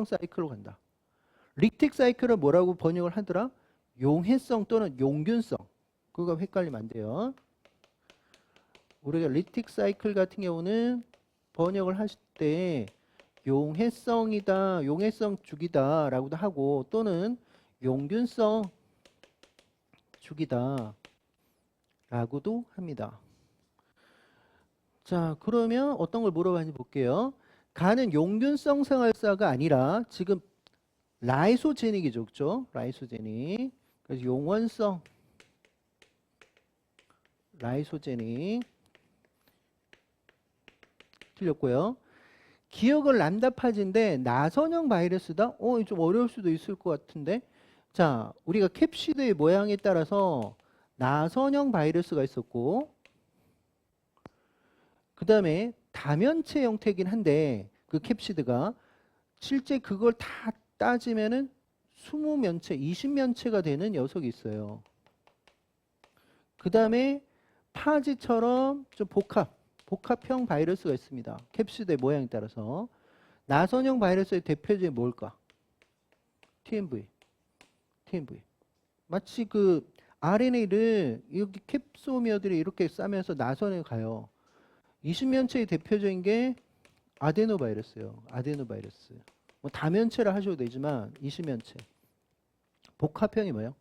사이클로 간다. 리틱 사이클은 뭐라고 번역을 하더라? 용해성 또는 용균성. 그거 헷갈리면 안 돼요. 우리가 리틱 사이클 같은 경우는 번역을 하실 때 용해성이다, 용해성 주기다 라고도 하고 또는 용균성 주기다 라고도 합니다. 자, 그러면 어떤 걸 물어봤는지 볼게요. 가는 용균성 생활사가 아니라 지금 라이소제닉이죠. 그렇죠? 라이소제닉. 그래서 용원성 라이소제닉 틀렸고요. 기억은 람다 파지인데 나선형 바이러스다? 좀 어려울 수도 있을 것 같은데. 자, 우리가 캡시드의 모양에 따라서 나선형 바이러스가 있었고 그 다음에 다면체 형태이긴 한데 그 캡시드가 실제 그걸 다 따지면은 20면체, 20면체가 되는 녀석이 있어요. 그 다음에 파지처럼 좀 복합형 바이러스가 있습니다. 캡시드의 모양에 따라서. 나선형 바이러스의 대표적인 뭘까? TMV. 마치 그 RNA를 여기 캡소미어들이 이렇게 싸면서 나선에 가요. 20면체의 대표적인 게 아데노바이러스예요. 아데노바이러스. 뭐 다면체라 하셔도 되지만 20면체. 복합형이 뭐예요?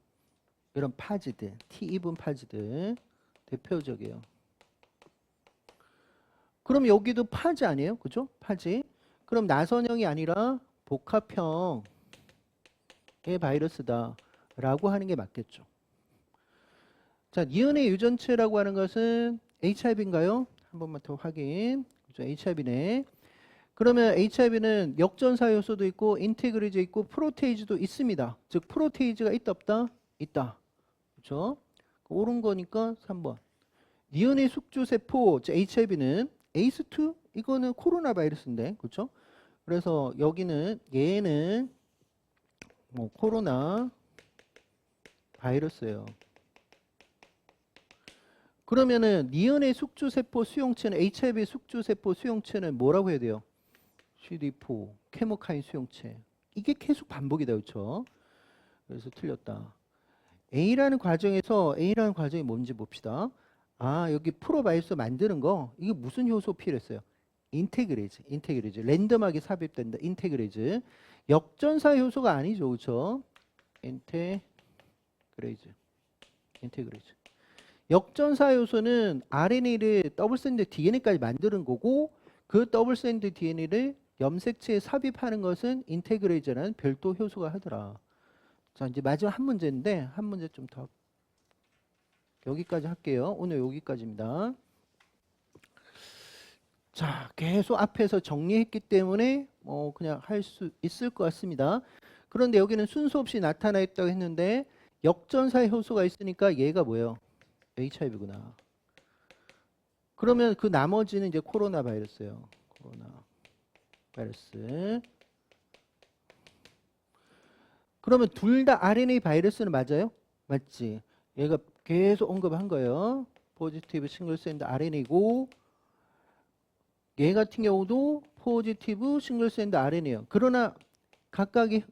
이런 파지들, T2분 파지들 대표적이에요. 그럼 여기도 파지 아니에요? 그죠? 파지. 그럼 나선형이 아니라 복합형의 바이러스다 라고 하는 게 맞겠죠. 자, DNA 유전체라고 하는 것은 HIV인가요? 한 번만 더 확인. 그죠? HIV네. 그러면 HIV는 역전사 요소도 있고 인테그리즈 있고 프로테이즈도 있습니다. 즉 프로테이즈가 있다 없다? 있다. 그렇죠? 옳은 거니까 3번. DNA 숙주세포 HIV는 ACE2 이거는 코로나 바이러스인데 그렇죠? 그래서 여기는 얘는 뭐 코로나 바이러스예요. 그러면은 DNA 숙주세포 수용체는 HIV 숙주세포 수용체는 뭐라고 해야 돼요? CD4 케모카인 수용체. 이게 계속 반복이다. 그렇죠? 그래서 틀렸다. A라는 과정이 뭔지 봅시다. 아, 여기 프로바이오스 만드는 거 이게 무슨 효소 필요했어요? 인테그레이즈. 랜덤하게 삽입된다. 인테그레이즈. 역전사 효소가 아니죠. 그렇죠? 인테그레이즈. 역전사 요소는 RNA를 더블스탠드 DNA까지 만드는 거고 그 더블스탠드 DNA를 염색체에 삽입하는 것은 인테그레이즈라는 별도 효소가 하더라. 자, 이제 마지막 한 문제인데 한 문제 좀 더 여기까지 할게요. 오늘 여기까지입니다. 자, 계속 앞에서 정리했기 때문에 그냥 할 수 있을 것 같습니다. 그런데 여기는 순서 없이 나타나 있다고 했는데 역전사 효소가 있으니까 얘가 뭐예요? HIV구나. 그러면 그 나머지는 이제 코로나 바이러스예요. 코로나 바이러스. 그러면 둘 다 RNA 바이러스는 맞아요? 맞지? 얘가 계속 언급한 거예요. 포지티브 싱글스탠드 RNA고 얘 같은 경우도 포지티브 싱글스탠드 RNA예요. 그러나 각각의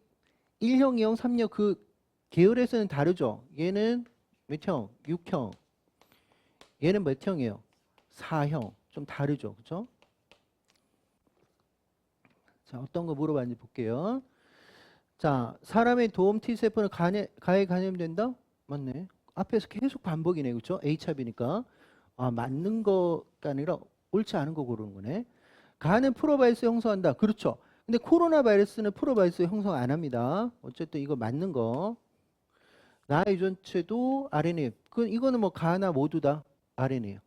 1형, 2형, 3형 그 계열에서는 다르죠. 얘는 몇 형? 6형. 얘는 몇 형이에요? 4형. 좀 다르죠. 그렇죠? 자, 어떤 거 물어봤는지 볼게요. 자, 사람의 도움 T세포는 가에 감염된다? 맞네. 앞에서 계속 반복이네. 그렇죠? HIV니까. 아, 맞는 거가 아니라 옳지 않은 거 고르는 거네. 간은 프로바이러스 형성한다. 그렇죠. 근데 코로나 바이러스는 프로바이러스 형성 안 합니다. 어쨌든 이거 맞는 거. 나 유전체도 RNA. 이거는 뭐 가나 모두 다 RNA예요.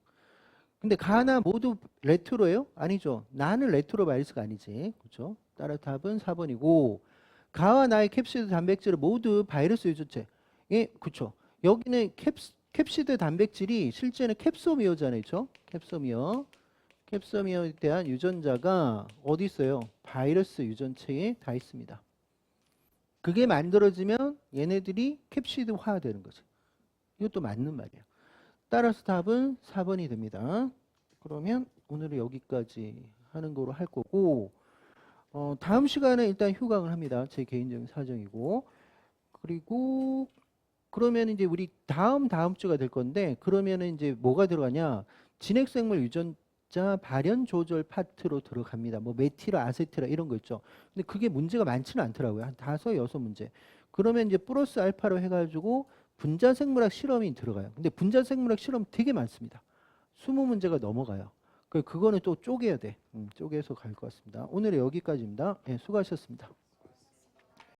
근데 가나 모두 레트로예요? 아니죠. 나는 레트로 바이러스가 아니지. 그렇죠? 따라 답은 4번이고 가와 나의 캡시드 단백질은 모두 바이러스 유전체. 예, 그렇죠. 여기는 캡시드 단백질이 실제는 캡소미어잖아요. 그렇죠? 캡소미어에 대한 유전자가 어디 있어요? 바이러스 유전체에 다 있습니다. 그게 만들어지면 얘네들이 캡시드화 되는 거죠. 이것도 맞는 말이에요. 따라서 답은 4번이 됩니다. 그러면 오늘은 여기까지 하는 거로 할 거고 다음 시간에 일단 휴강을 합니다. 제 개인적인 사정이고 그리고 그러면 이제 우리 다음 주가 될 건데 그러면은 이제 뭐가 들어가냐? 진핵생물 유전자 발현 조절 파트로 들어갑니다. 뭐 메티라, 아세티라 이런 거 있죠. 근데 그게 문제가 많지는 않더라고요. 한 5, 6문제. 그러면 이제 플러스 알파로 해가지고 분자생물학 실험이 들어가요. 근데 분자생물학 실험 되게 많습니다. 20문제가 넘어가요. 그거는 또 쪼개야 돼. 쪼개서 갈 것 같습니다. 오늘은 여기까지입니다. 네, 수고하셨습니다.